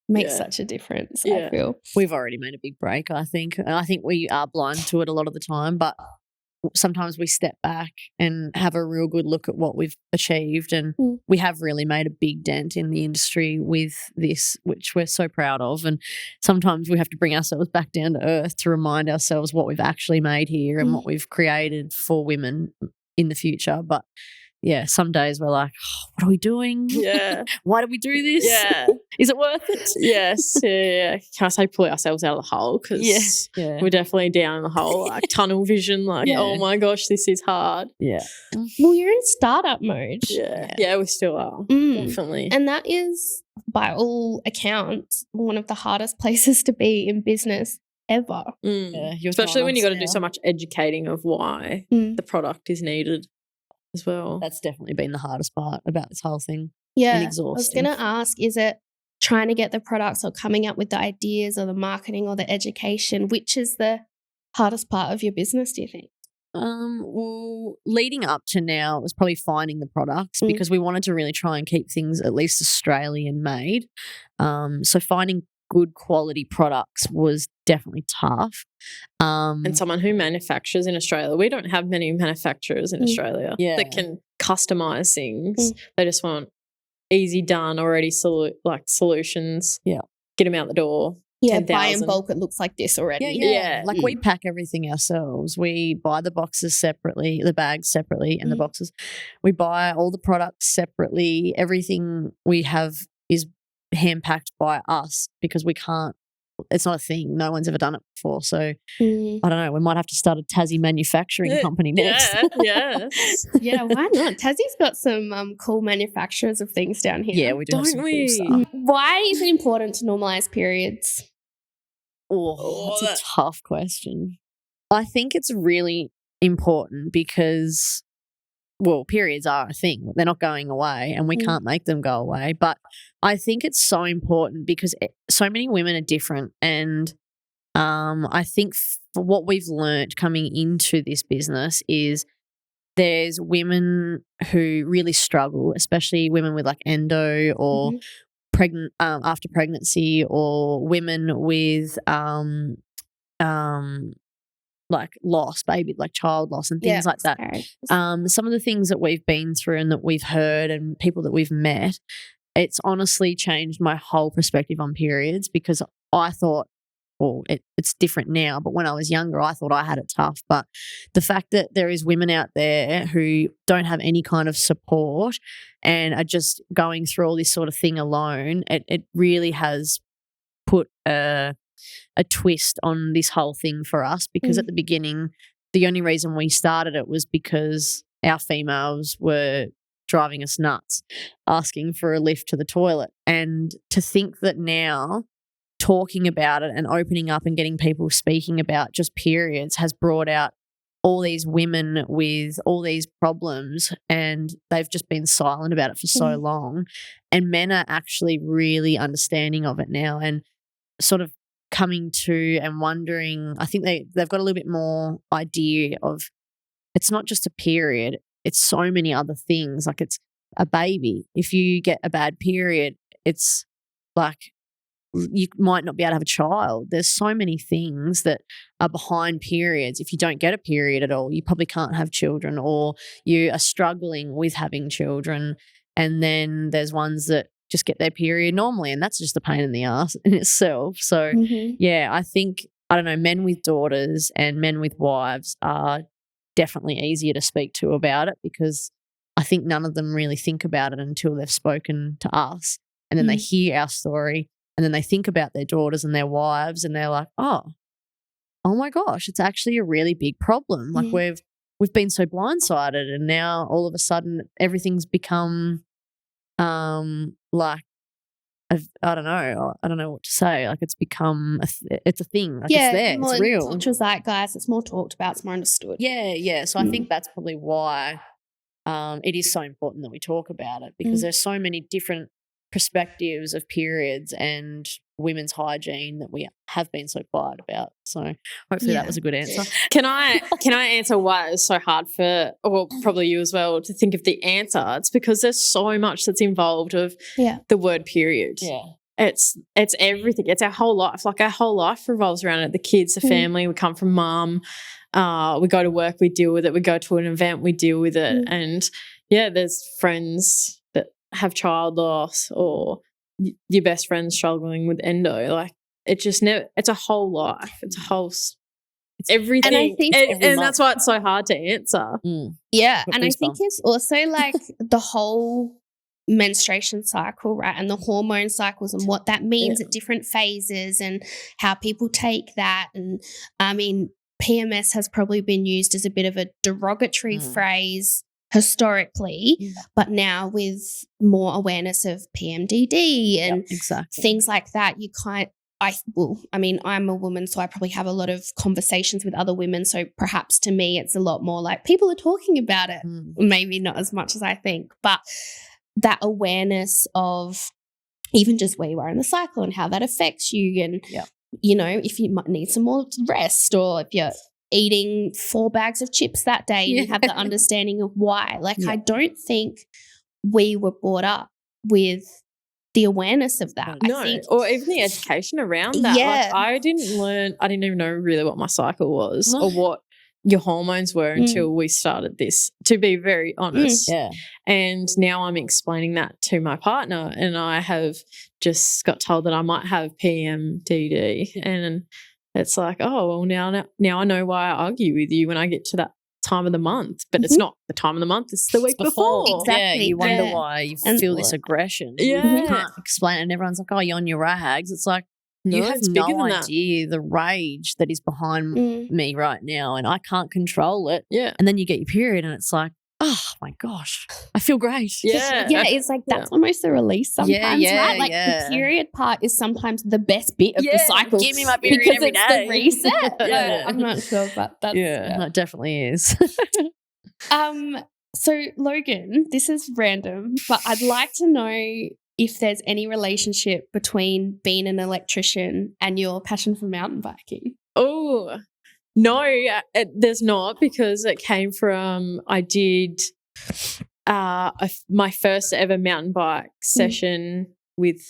makes such a difference, I feel. We've already made a big break, I think. And I think we are blind to it a lot of the time, but sometimes we step back and have a real good look at what we've achieved, and we have really made a big dent in the industry with this, which we're so proud of. And sometimes we have to bring ourselves back down to earth to remind ourselves what we've actually made here and what we've created for women in the future. But yeah, some days we're like, oh, what are we doing? Yeah. Why do we do this? Yeah. Is it worth it? Yes. Yeah. Can I say pull ourselves out of the hole? Because Yeah. we're definitely down in the hole, like tunnel vision, like, oh my gosh, this is hard. Yeah. Well, you're in startup mode. Yeah, we still are. Definitely. And that is, by all accounts, one of the hardest places to be in business ever. Yeah, especially when you got to do so much educating of why the product is needed as well. That's definitely been the hardest part about this whole thing. Yeah. And I was exhausting. going to ask, is it trying to get the products or coming up with the ideas or the marketing or the education? Which is the hardest part of your business, do you think? Well, leading up to now, it was probably finding the products because we wanted to really try and keep things at least Australian made. So finding good quality products was definitely tough. And someone who manufactures in Australia, we don't have many manufacturers in Australia that can customize things. They just want easy done, already solutions. Yeah, get them out the door. Yeah, 10,000. buy in bulk, it looks like this already. Yeah. Like we pack everything ourselves. We buy the boxes separately, the bags separately, and the boxes. We buy all the products separately. Everything we have is hand packed by us because we can't. It's not a thing. No one's ever done it before. So I don't know. We might have to start a Tassie manufacturing company next. Yes. Yeah, why not? Tassie's got some cool manufacturers of things down here. Yeah, we do. Don't we? Cool stuff. Why is it important to normalise periods? Oh, that's a tough question. I think it's really important because, well, periods are a thing. They're not going away and we can't make them go away. But I think it's so important because so many women are different. And I think for what we've learnt coming into this business is there's women who really struggle, especially women with like endo or pregnant after pregnancy, or women with like loss, baby, like child loss and things like that. Some of the things that we've been through and that we've heard and people that we've met, it's honestly changed my whole perspective on periods because I thought, well, it's different now, but when I was younger, I thought I had it tough. But the fact that there is women out there who don't have any kind of support and are just going through all this sort of thing alone, it really has put a twist on this whole thing for us because at the beginning, the only reason we started it was because our females were driving us nuts, asking for a lift to the toilet. And to think that now talking about it and opening up and getting people speaking about just periods has brought out all these women with all these problems and they've just been silent about it for so long. And men are actually really understanding of it now and sort of coming to and wondering. I think they've got a little bit more idea of it's not just a period, it's so many other things. Like it's a baby. If you get a bad period, it's like you might not be able to have a child. There's so many things that are behind periods. If you don't get a period at all, you probably can't have children or you are struggling with having children. And then there's ones that just get their period normally and that's just a pain in the ass in itself. So, yeah, I think, I don't know, men with daughters and men with wives are definitely easier to speak to about it because I think none of them really think about it until they've spoken to us and then they hear our story. And then they think about their daughters and their wives and they're like, oh my gosh, it's actually a really big problem. Like we've been so blindsided and now all of a sudden everything's become like I don't know what to say. Like it's become it's a thing. Like it's there. It's real. Culture zeitgeist. It's more talked about. It's more understood. Yeah. So I think that's probably why it is so important that we talk about it because there's so many different perspectives of periods and women's hygiene that we have been so quiet about. So hopefully that was a good answer. Can I answer why it's so hard for, or probably you as well, to think of the answer? It's because there's so much that's involved of the word period. Yeah. It's everything. It's our whole life. Like our whole life revolves around it. The kids, the family, we come from mum, we go to work, we deal with it. We go to an event, we deal with it. And there's friends that have child loss or your best friend struggling with endo. Like it just never, it's a whole life. It's a whole everything. And I think and that's why it's so hard to answer. Yeah. Got And I think goosebumps. it's also like the whole menstruation cycle, right? And the hormone cycles and what that means at different phases and how people take that. And I mean, PMS has probably been used as a bit of a derogatory phrase historically, but now with more awareness of PMDD and things like that, you I'm a woman, so I probably have a lot of conversations with other women. So perhaps to me, it's a lot more like people are talking about it, maybe not as much as I think, but that awareness of even just where you are in the cycle and how that affects you. And, you know, if you might need some more rest, or if you're eating 4 bags of chips that day and you have the understanding of why. Like, I don't think we were brought up with the awareness of that. No, I think, or even the education around that. Like, I didn't even know really what my cycle was or what your hormones were until we started this, to be very honest. And now I'm explaining that to my partner, and I have just got told that I might have PMDD. And it's like, oh, well, now I know why I argue with you when I get to that time of the month, but it's not the time of the month, it's the week before. Exactly. Yeah, you wonder why you feel this aggression. You can't explain it, and everyone's like, oh, you're on your rags. It's like, you have no idea the rage that is behind me right now, and I can't control it. And then you get your period and it's like, oh my gosh, I feel great. It's like that's almost a release sometimes, right? Like the period part is sometimes the best bit of the cycle. Give me my period because every it's day. the reset. I'm not sure, but that's it definitely is. So Logan, this is random, but I'd like to know if there's any relationship between being an electrician and your passion for mountain biking. Oh, no, there's not, because it came from, I did my first ever mountain bike session with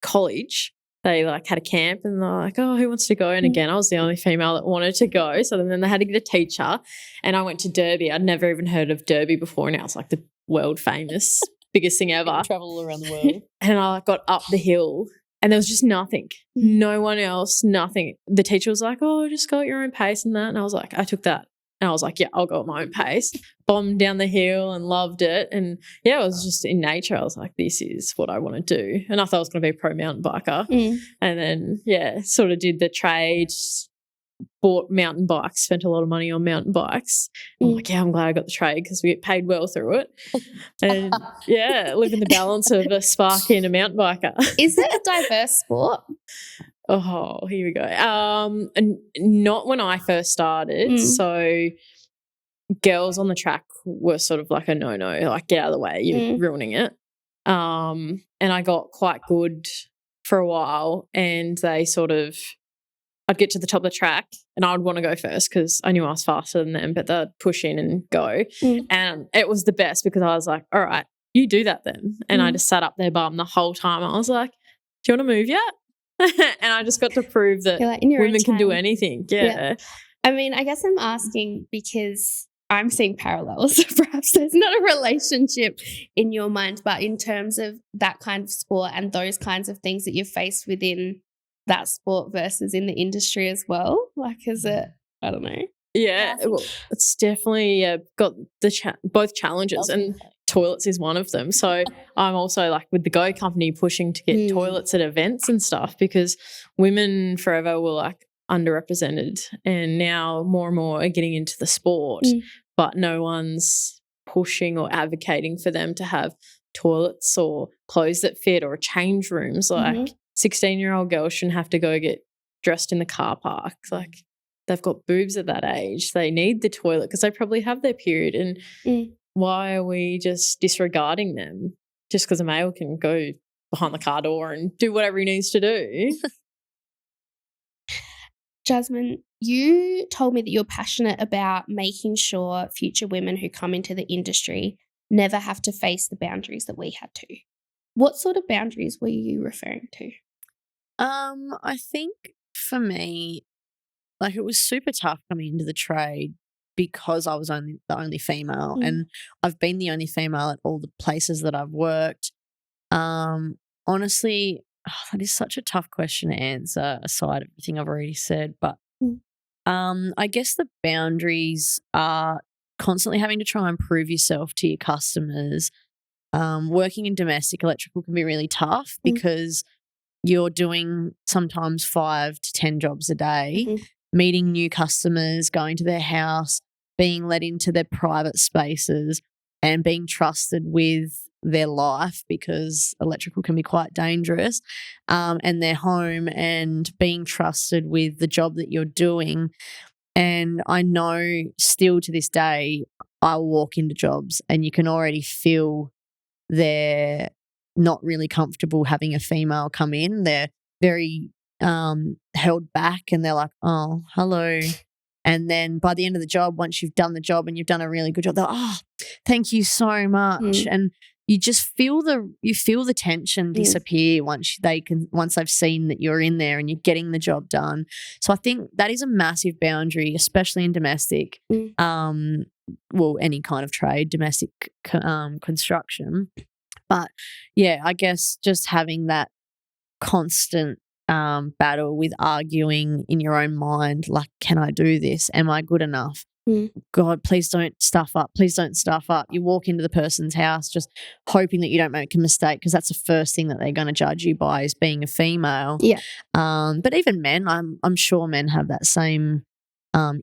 college. They like had a camp and they're like, oh, who wants to go? And again, I was the only female that wanted to go. So then they had to get a teacher, and I went to Derby. I'd never even heard of Derby before. Now it's like the world famous biggest thing ever. Travel all around the world. And I got up the hill and there was just nothing. No one else, nothing. The teacher was like, oh, just go at your own pace and that. And I was like, I took that. And I was like, yeah, I'll go at my own pace. Bombed down the hill and loved it. And yeah, it was just in nature. I was like, this is what I want to do. And I thought I was going to be a pro mountain biker. And then, sort of did the trade, bought mountain bikes, spent a lot of money on mountain bikes. I'm like, I'm glad I got the trade because we get paid well through it. And living the balance of a sparky and a mountain biker. Is it a diverse sport? Oh, here we go. And not when I first started. So girls on the track were sort of like a no-no, like get out of the way, you're ruining it. And I got quite good for a while, and they sort of, I'd get to the top of the track and I would want to go first because I knew I was faster than them, but they'd push in and go. And it was the best because I was like, all right, you do that then. And I just sat up there bum the whole time. I was like, do you want to move yet? And I just got to prove that like, women can do anything. Yeah. I mean, I guess I'm asking because I'm seeing parallels. Perhaps there's not a relationship in your mind, but in terms of that kind of sport and those kinds of things that you're faced within that sport versus in the industry as well? Like, is it, I don't know. Yeah, well, it's definitely got the both challenges, and toilets is one of them. So I'm also like with the Go company pushing to get toilets at events and stuff, because women forever were like underrepresented, and now more and more are getting into the sport, but no one's pushing or advocating for them to have toilets or clothes that fit or change rooms. Like 16-year-old girls shouldn't have to go get dressed in the car park. Like, they've got boobs at that age. They need the toilet because they probably have their period. And why are we just disregarding them just because a male can go behind the car door and do whatever he needs to do? Jasmyn, you told me that you're passionate about making sure future women who come into the industry never have to face the boundaries that we had to. What sort of boundaries were you referring to? I think for me, like, it was super tough coming into the trade because I was the only female, and I've been the only female at all the places that I've worked. Honestly, that is such a tough question to answer aside everything I've already said, but I guess the boundaries are constantly having to try and prove yourself to your customers. Working in domestic electrical can be really tough because you're doing sometimes 5 to 10 jobs a day, meeting new customers, going to their house, being let into their private spaces and being trusted with their life, because electrical can be quite dangerous, and their home, and being trusted with the job that you're doing. And I know still to this day, I'll walk into jobs and you can already feel they're not really comfortable having a female come in. They're very held back and they're like, oh, hello. And then by the end of the job, once you've done the job and you've done a really good job, they're, oh, thank you so much. And you just feel the tension disappear once they've seen that you're in there and you're getting the job done. So I think that is a massive boundary, especially in domestic, well, any kind of trade, domestic construction. But yeah, I guess just having that constant battle with arguing in your own mind, like, can I do this? Am I good enough? God, please don't stuff up. Please don't stuff up. You walk into the person's house just hoping that you don't make a mistake, because that's the first thing that they're going to judge you by, is being a female. Yeah. But even men, I'm sure men have that same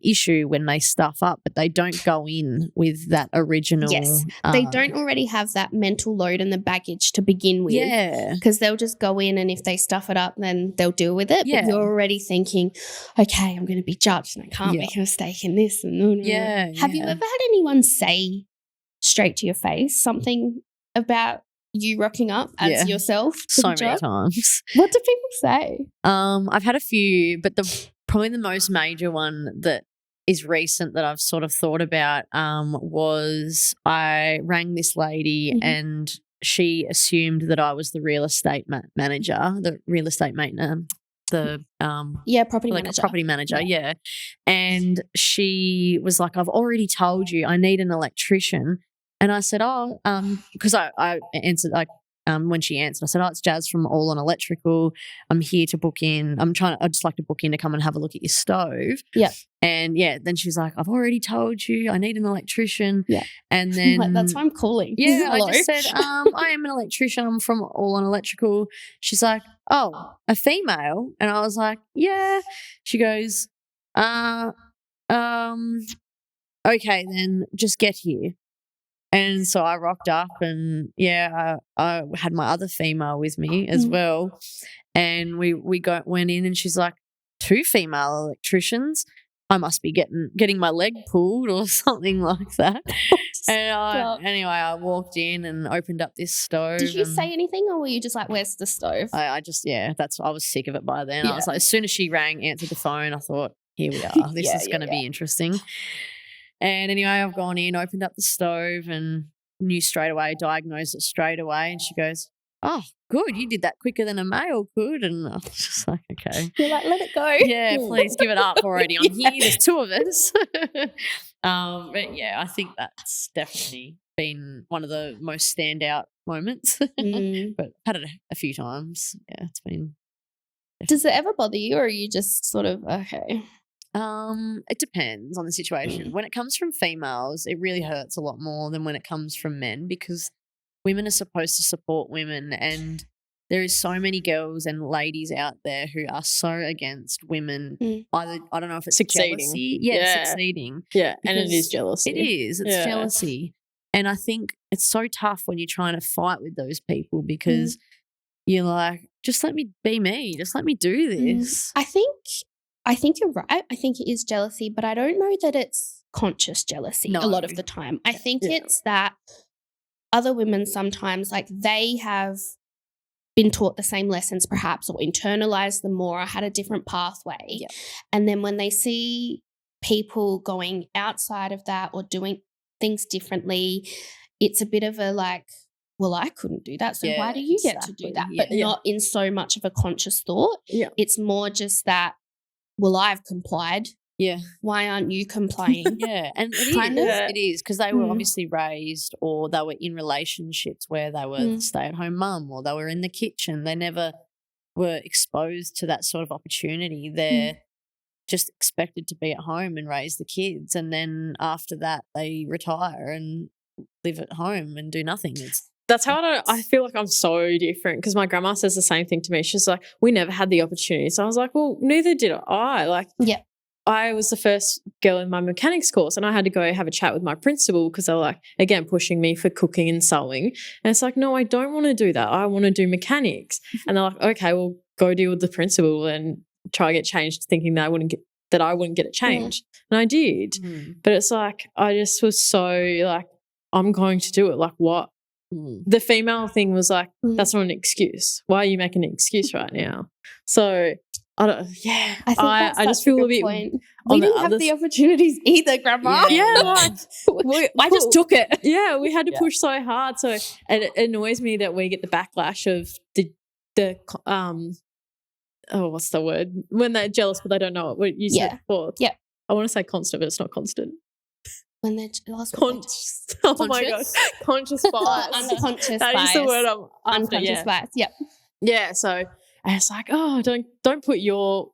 issue when they stuff up, but they don't go in with that original. Yes, they don't already have that mental load and the baggage to begin with. Yeah. Because they'll just go in, and if they stuff it up, then they'll deal with it. Yeah. But you're already thinking, okay, I'm going to be judged and I can't make a mistake in this. And Yeah. Have you ever had anyone say straight to your face something about you rocking up as yourself? So many times. What do people say? I've had a few, but probably the most major one that is recent that I've sort of thought about was I rang this lady and she assumed that I was the real estate manager, the real estate maintenance, property manager. Property manager, yeah. And she was like, I've already told you I need an electrician. And I said, because I answered, like, when she answered, I said, it's Jazz from All on Electrical. I'm here to book in. I'd just like to book in to come and have a look at your stove. Yeah. And then she's like, I've already told you I need an electrician. Yeah. And then like, that's why I'm calling. Yeah, I just said, I am an electrician. I'm from All on Electrical. She's like, oh, a female? And I was like, yeah. She goes, okay, then just get here. And so I rocked up and, I had my other female with me as well. And we went in and she's like, 2 female electricians? I must be getting my leg pulled or something like that. And anyway, I walked in and opened up this stove. Did you say anything, or were you just like, where's the stove? I was sick of it by then. I was like, as soon as she answered the phone, I thought, here we are. This is going to be interesting. And anyway, I've gone in, opened up the stove and knew straight away, diagnosed it straight away. And she goes, oh, good, you did that quicker than a male could. And I was just like, okay. You're like, let it go. Yeah, please give it up already. I'm here. There's 2 of us. But yeah, I think that's definitely been one of the most standout moments. But I've had it a few times. Yeah, it's been. Does it ever bother you, or are you just sort of, okay? It depends on the situation. When it comes from females, it really hurts a lot more than when it comes from men, because women are supposed to support women, and there is so many girls and ladies out there who are so against women. Either, I don't know if it's succeeding. Jealousy. Succeeding. Yeah, and it is jealousy. It is. It's jealousy. And I think it's so tough when you're trying to fight with those people, because you're like, just let me be me. Just let me do this. I think you're right. I think it is jealousy, but I don't know that it's conscious jealousy a lot of the time. I think it's that other women sometimes, like, they have been taught the same lessons perhaps, or internalized them more, or had a different pathway. Yeah. And then when they see people going outside of that or doing things differently, it's a bit of a like, well, I couldn't do that, so why do you get to do that? But not in so much of a conscious thought. Yeah. It's more just that, well, I've complied. Yeah. Why aren't you complying? And it is because they were obviously raised, or they were in relationships where they were the stay-at-home mum, or they were in the kitchen. They never were exposed to that sort of opportunity. just expected to be at home and raise the kids, and then after that they retire and live at home and do nothing. That's how I feel like I'm so different, because my grandma says the same thing to me. She's like, we never had the opportunity. So I was like, well, neither did I. Like, Yeah. I was the first girl in my mechanics course, and I had to go have a chat with my principal because they were like, again, pushing me for cooking and sewing. And it's like, no, I don't want to do that. I want to do mechanics. And they're like, okay, well, go deal with the principal and try to get changed, thinking that I wouldn't get it changed. And I did. But it's like, I just was so like, I'm going to do it. Like, what? The female thing was like, that's not an excuse. Why are you making an excuse right now? So I don't. Yeah, I just feel a bit. Point. We didn't have the opportunities either, Grandma. Yeah, I just took it. Yeah, we had to push so hard. So it annoys me that we get the backlash of the what's the word, when they're jealous but they don't know it. What you said before. Yeah, I want to say constant, but it's not constant. When they're jealous. Oh my God, conscious bias. Unconscious bias. That is the word I'm after. Unconscious bias. Yep. Yeah. So it's like, oh, don't put your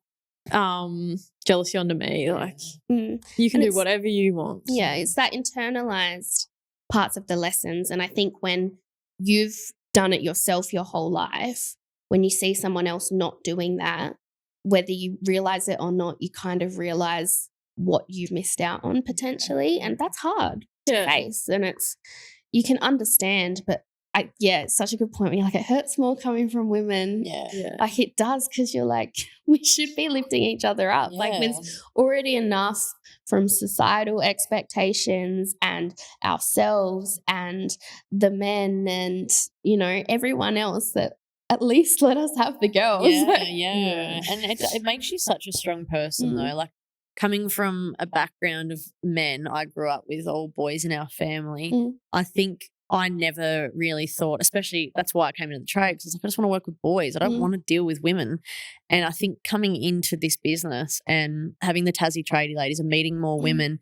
jealousy onto me. Like, you can do whatever you want. Yeah, it's that internalized parts of the lessons. And I think when you've done it yourself your whole life, when you see someone else not doing that, whether you realize it or not, you kind of realize what you've missed out on potentially. And that's hard to face. And you can understand, but it's such a good point when you're like, it hurts more coming from women. Yeah. Like it does, because you're like, we should be lifting each other up. Like there's already enough from societal expectations and ourselves and the men and, everyone else that at least let us have the girls. Yeah. And it makes you such a strong person though. Like, coming from a background of men, I grew up with all boys in our family. I think I never really thought, especially that's why I came into the trade, because I was like, I just want to work with boys. I don't want to deal with women. And I think coming into this business and having the Tassie tradie ladies and meeting more women,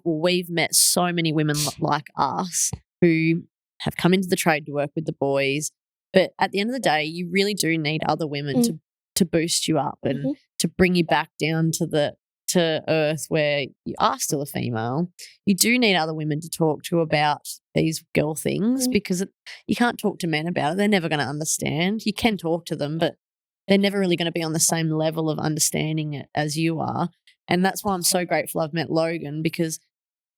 we've met so many women like us who have come into the trade to work with the boys. But at the end of the day, you really do need other women to boost you up and to bring you back down to earth where you are still a female. You do need other women to talk to about these girl things, because you can't talk to men about it. They're never going to understand. You can talk to them, but they're never really going to be on the same level of understanding it as you are. And that's why I'm so grateful I've met Logan, because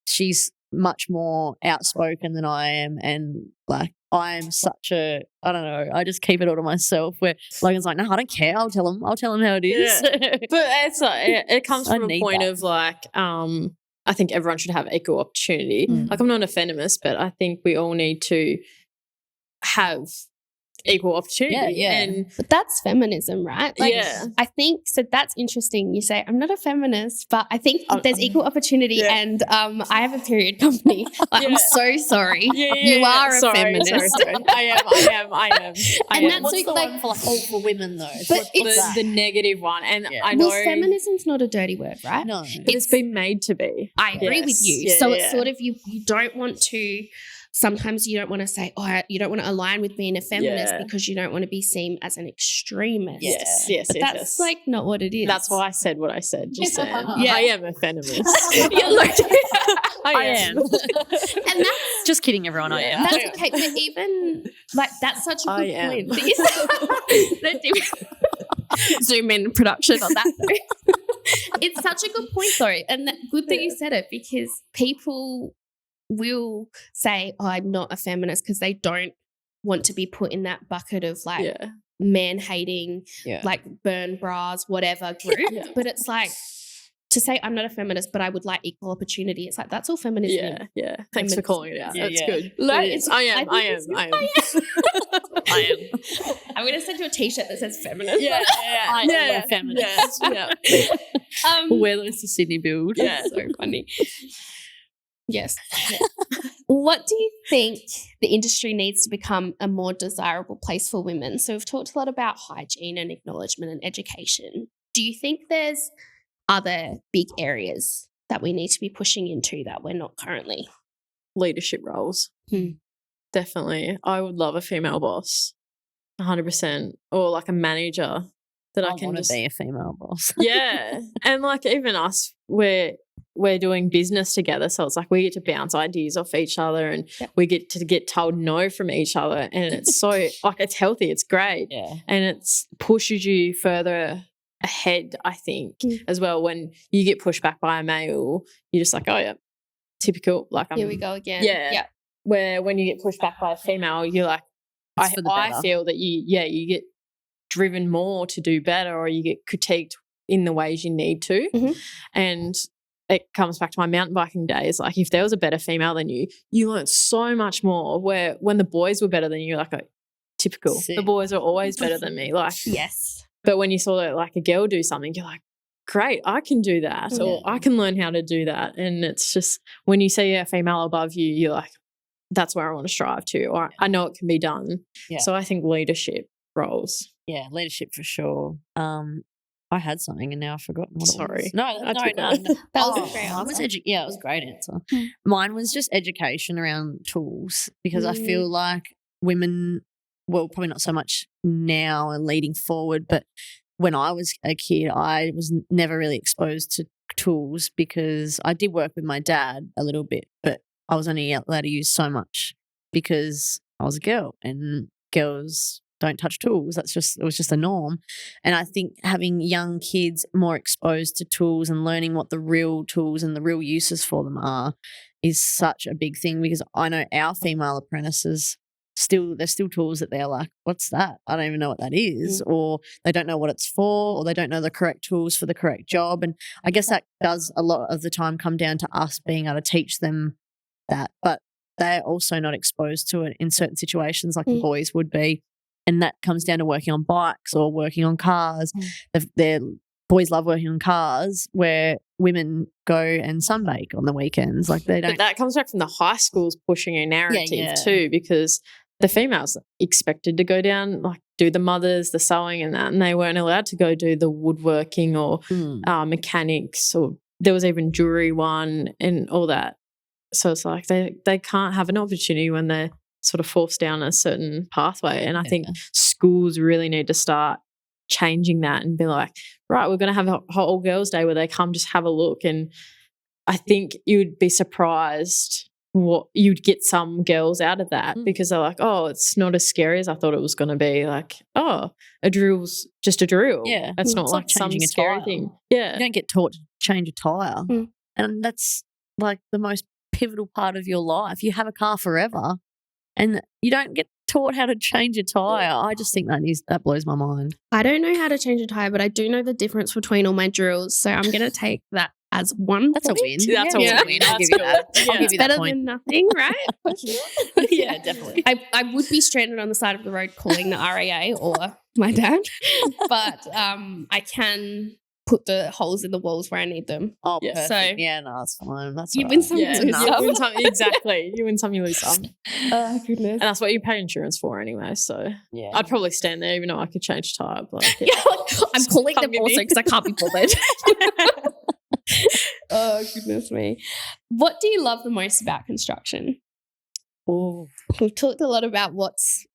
she's much more outspoken than I am, and like I'm such a, I don't know, I just keep it all to myself, where Logan's like, no, I don't care, I'll tell him how it is. But it's like, it comes from a point of like, I think everyone should have equal opportunity. Like, I'm not a feminist, but I think we all need to have equal opportunity. But that's feminism, right? Like, I think so. That's interesting. You say I'm not a feminist, but I think there's equal opportunity, and I have a period company. Like, I'm so sorry. You are a feminist. Sorry. I am. And that's what's the one for like all for women though? But it's the negative one, and I know feminism's not a dirty word, right? No, but it's been made to be. I agree with you. So it's sort of you don't want to. Sometimes you don't want to say, you don't want to align with being a feminist because you don't want to be seen as an extremist. Yes. But that's like not what it is. That's why I said what I said. Just saying. I am a feminist. I am. And that's just kidding, everyone. I am. That's okay. But even like that's such a good point. Zoom in production on that. It's such a good point though, and good that you said it, because people will say, I'm not a feminist, because they don't want to be put in that bucket of like man-hating, like burn bras, whatever group. But it's like, to say I'm not a feminist, but I would like equal opportunity. It's like, that's all feminism. Yeah. Thanks for calling it out. That's good. Like, I am. I'm going to send you a t-shirt that says feminist. I am a feminist. Wear those to Sydney Build. Yeah. So funny. Yes. What do you think the industry needs to become a more desirable place for women? So we've talked a lot about hygiene and acknowledgement and education. Do you think there's other big areas that we need to be pushing into that we're not currently? Leadership roles. Definitely. I would love a female boss, 100%, or like a manager that I I can want just to be a female boss. yeah. And like even us, we're doing business together. So it's like we get to bounce ideas off each other and we get to get told no from each other. And it's so like it's healthy, it's great. Yeah. And it's pushes you further ahead, I think, as well. When you get pushed back by a male, you're just like, oh yeah, typical. Like Here we go again. Yeah. Where when you get pushed back by a female, you're like, I feel that you get driven more to do better, or you get critiqued in the ways you need to. And it comes back to my mountain biking days. Like if there was a better female than you learned so much more. Where when the boys were better than you, like typical. Sick. The boys are always better than me. Like Yes. But when you saw like a girl do something, you're like, great, I can do that, or I can learn how to do that. And it's just when you see a female above you, you're like, that's where I want to strive to, or I know it can be done. Yeah. So I think leadership roles. Yeah, leadership for sure. I had something and now I've forgotten what it was. No. That was a great answer. It was a great answer. Mine was just education around tools, because I feel like women, well, probably not so much now and leading forward, but when I was a kid, I was never really exposed to tools, because I did work with my dad a little bit, but I was only allowed to use so much because I was a girl, and girls don't touch tools. It was just a norm. And I think having young kids more exposed to tools and learning what the real tools and the real uses for them are is such a big thing, because I know our female apprentices there's still tools that they're like, what's that? I don't even know what that is, or they don't know what it's for, or they don't know the correct tools for the correct job. And I guess that does a lot of the time come down to us being able to teach them that, but they're also not exposed to it in certain situations like the boys would be. And that comes down to working on bikes or working on cars. Their boys love working on cars, where women go and sunbake on the weekends. Like they don't. But that comes back from the high schools pushing a narrative too, because the females expected to go down, like do the mothers, the sewing and that, and they weren't allowed to go do the woodworking or mechanics, or there was even jewelry one and all that. So it's like they can't have an opportunity when they're sort of forced down a certain pathway. And I think schools really need to start changing that and be like, right, we're going to have a whole girls' day where they come just have a look. And I think you'd be surprised what you'd get some girls out of that, because they're like, oh, it's not as scary as I thought it was going to be. Like, oh, a drill's just a drill. Yeah. It's not like some scary thing. Yeah. You don't get taught to change a tyre. And that's like the most pivotal part of your life. You have a car forever and you don't get taught how to change a tyre. I just think that blows my mind. I don't know how to change a tyre, but I do know the difference between all my drills. So I'm going to take that as one. That's point. a win. That's a win. I'll give you that. I'll give you that better point. than nothing, right? Yeah, definitely. I would be stranded on the side of the road calling the RAA or my dad, but I can put the holes in the walls where I need them. Oh, yeah. So yeah, no, that's fine. That's you all win right. some, Yeah, you lose some. you win some. Exactly. You win some, you lose some. Oh goodness. And that's what you pay insurance for anyway. So Yeah. I'd probably stand there even though I could change a tyre. Like, I'm calling Come them get also me. because I can't be bothered. Oh goodness me. What do you love the most about construction? Oh, We've talked a lot about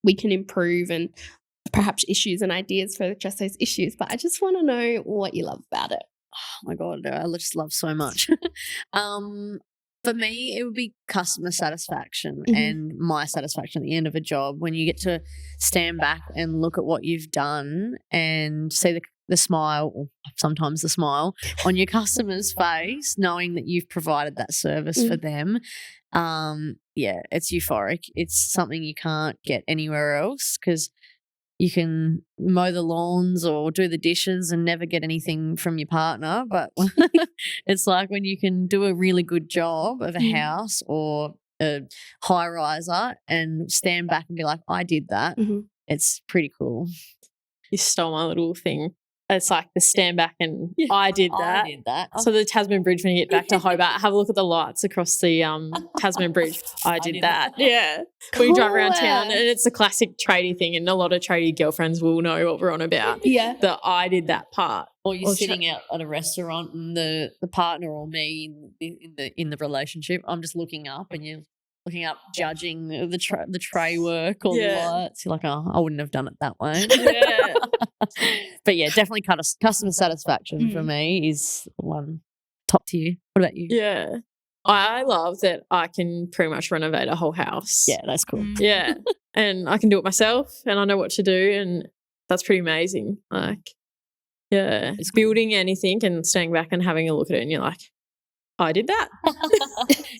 we can improve and perhaps issues and ideas for just those issues, but I just want to know what you love about it. oh my God, I just love so much. For me, it would be customer satisfaction and my satisfaction at the end of a job, when you get to stand back and look at what you've done and see the smile, or sometimes the smile, on your customer's face, knowing that you've provided that service for them. Yeah, it's euphoric. It's something you can't get anywhere else, because you can mow the lawns or do the dishes and never get anything from your partner. But it's like when you can do a really good job of a house or a high riser and stand back and be like, I did that. It's pretty cool. you stole my little thing. It's like the stand back and I did that. I did that. So the Tasman Bridge, when you get back to Hobart, have a look at the lights across the Tasman Bridge. I did that. Yeah. When you drive around town, and it's a classic tradie thing, and a lot of tradie girlfriends will know what we're on about. Yeah. The I did that part. Or you're sitting out at a restaurant and the partner or me in the relationship, I'm just looking up and you're looking up, judging the tray work or the lights. You're like, oh, I wouldn't have done it that way. Yeah. But yeah, definitely customer satisfaction for me is one top tier. What about you? Yeah. I love that I can pretty much renovate a whole house. Yeah, that's cool. Yeah. And I can do it myself and I know what to do, and that's pretty amazing. Like, yeah. It's building anything and staying back and having a look at it and you're like, I did that.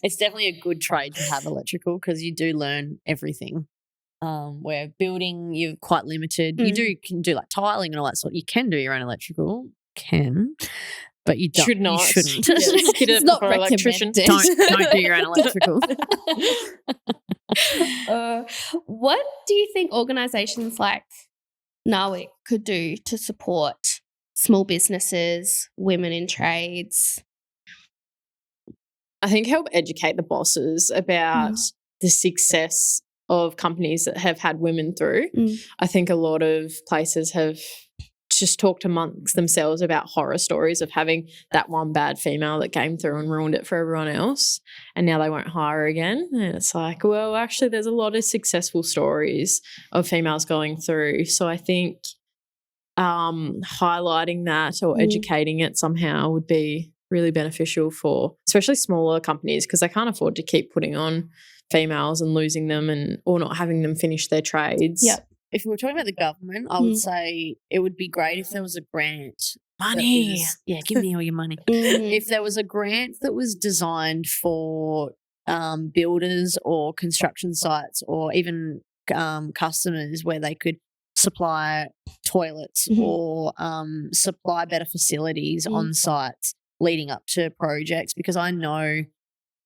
It's definitely a good trade to have electrical because you do learn everything. Where building, you're quite limited. You can do like tiling and all that sort. You can do your own electrical, but you don't. Should not. You shouldn't. Yeah, it's not recommended. Don't do your own electrical. What do you think organisations like NAWIC could do to support small businesses, women in trades? I think help educate the bosses about the success of companies that have had women through. I think a lot of places have just talked amongst themselves about horror stories of having that one bad female that came through and ruined it for everyone else, and now they won't hire again. And it's like, well, actually there's a lot of successful stories of females going through. So I think highlighting that or educating it somehow would be really beneficial for especially smaller companies, because they can't afford to keep putting on females and losing them or not having them finish their trades. Yeah. If we were talking about the government, I would say it would be great if there was a grant. Money. Give me all your money. If there was a grant that was designed for builders or construction sites or even customers where they could supply toilets or supply better facilities on sites leading up to projects, because I know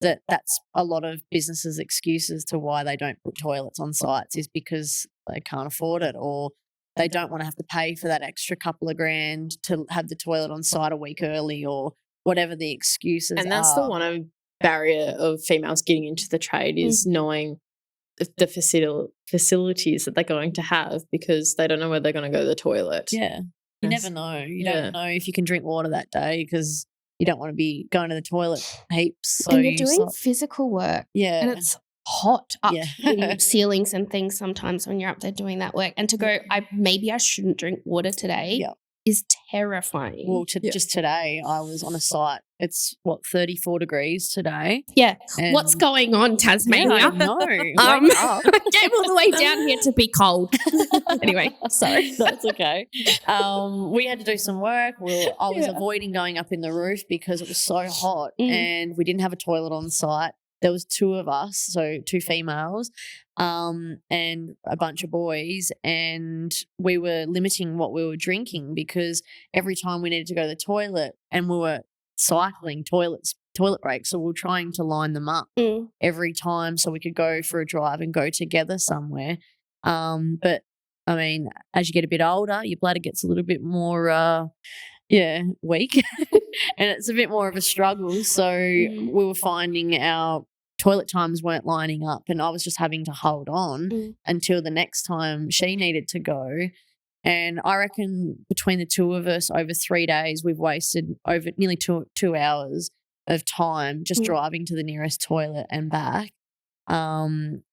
that that's a lot of businesses' excuses to why they don't put toilets on sites is because they can't afford it, or they don't want to have to pay for that extra couple of grand to have the toilet on site a week early, or whatever the excuses are. And that's the one barrier of females getting into the trade is knowing the facilities that they're going to have, because they don't know where they're going to go to the toilet. Yeah. You never know. You don't know if you can drink water that day because you don't want to be going to the toilet heaps. So and you're doing physical work. Yeah. And it's hot up in ceilings and things sometimes when you're up there doing that work. And to go, maybe I shouldn't drink water today is terrifying. Well, just today I was on a site. It's 34 degrees today. Yeah. What's going on, Tasmania? I know. I came all the way down here to be cold. Anyway, sorry. That's okay. We had to do some work. I was avoiding going up in the roof because it was so hot and we didn't have a toilet on site. There was two of us, so two females, and a bunch of boys, and we were limiting what we were drinking because every time we needed to go to the toilet, and we were cycling toilet breaks, so we were trying to line them up every time so we could go for a drive and go together somewhere. But I mean, as you get a bit older, your bladder gets a little bit more weak and it's a bit more of a struggle. So we were finding our toilet times weren't lining up, and I was just having to hold on until the next time she needed to go. And I reckon between the two of us over 3 days, we've wasted over nearly two hours of time just driving to the nearest toilet and back.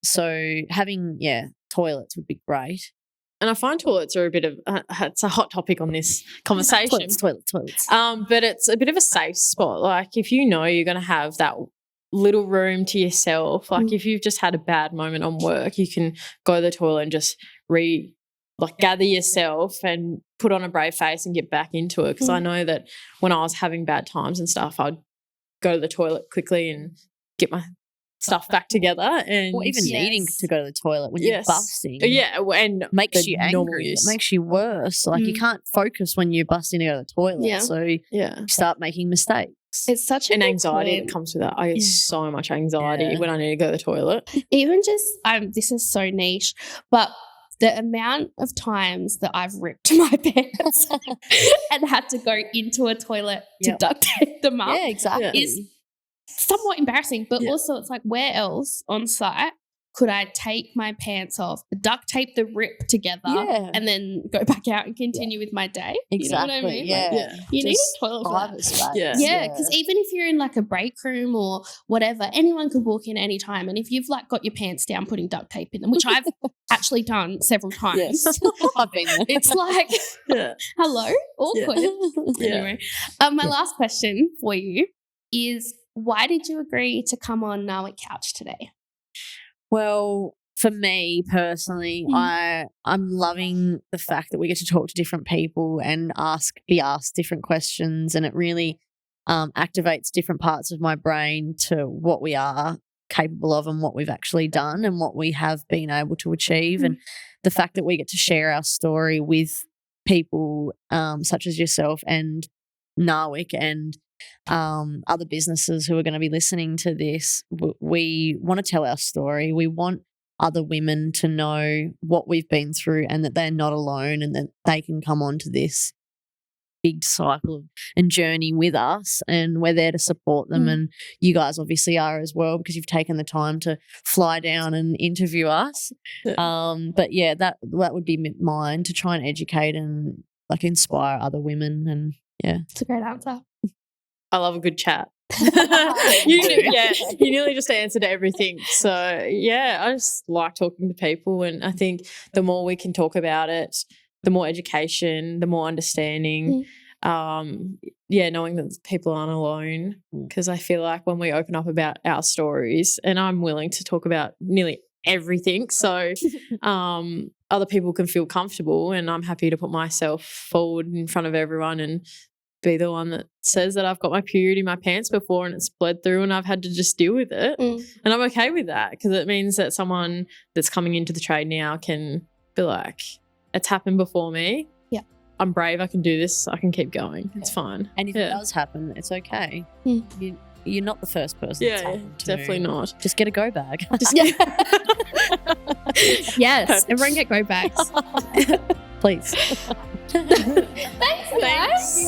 So having, toilets would be great. And I find toilets are a bit of it's a hot topic on this conversation. Toilets. But it's a bit of a safe spot. Like if you know you're going to have that little room to yourself, like if you've just had a bad moment on work, you can go to the toilet and just gather yourself and put on a brave face and get back into it. Because I know that when I was having bad times and stuff, I'd go to the toilet quickly and get my stuff back together. And or even needing to go to the toilet when you're busting. Yeah, and makes you angry. It makes you worse. Like you can't focus when you're busting to go to the toilet. Yeah. So you start making mistakes. It's such an anxiety that comes with that. I get so much anxiety when I need to go to the toilet. Even just this is so niche, but the amount of times that I've ripped my pants and had to go into a toilet to duct tape them up is somewhat embarrassing. But also it's like, where else on site could I take my pants off, duct tape the rip together, and then go back out and continue with my day? Exactly. You know what I mean? Yeah. Like, you need a toilet for that. Space. Yeah, because even if you're in like a break room or whatever, anyone could walk in any time. And if you've like got your pants down putting duct tape in them, which I've actually done several times, Yes. I've been there. it's like, hello, awkward. Anyway, my last question for you is, why did you agree to come on NAWIC Couch today? Well, for me personally, I'm loving the fact that we get to talk to different people and be asked different questions, and it really activates different parts of my brain to what we are capable of and what we've actually done and what we have been able to achieve. And the fact that we get to share our story with people such as yourself and NAWIC and other businesses who are going to be listening to this. We want to tell our story. We want other women to know what we've been through and that they're not alone, and that they can come onto this big cycle and journey with us, and we're there to support them. And you guys obviously are as well, because you've taken the time to fly down and interview us. But yeah, that would be mine, to try and educate and like inspire other women. And yeah, it's a great answer. I love a good chat. You nearly just answered everything. So yeah, I just like talking to people, and I think the more we can talk about it, the more education, the more understanding. Knowing that people aren't alone, because I feel like when we open up about our stories, and I'm willing to talk about nearly everything, so other people can feel comfortable, and I'm happy to put myself forward in front of everyone and be the one that says that I've got my period in my pants before and it's bled through and I've had to just deal with it. And I'm okay with that, because it means that someone that's coming into the trade now can be like, it's happened before me. Yeah. I'm brave. I can do this. I can keep going. It's fine. And if it does happen, it's okay. You're not the first person. Yeah, definitely not. Just get a go bag. Yes, everyone get go bags. Please. Thanks, guys.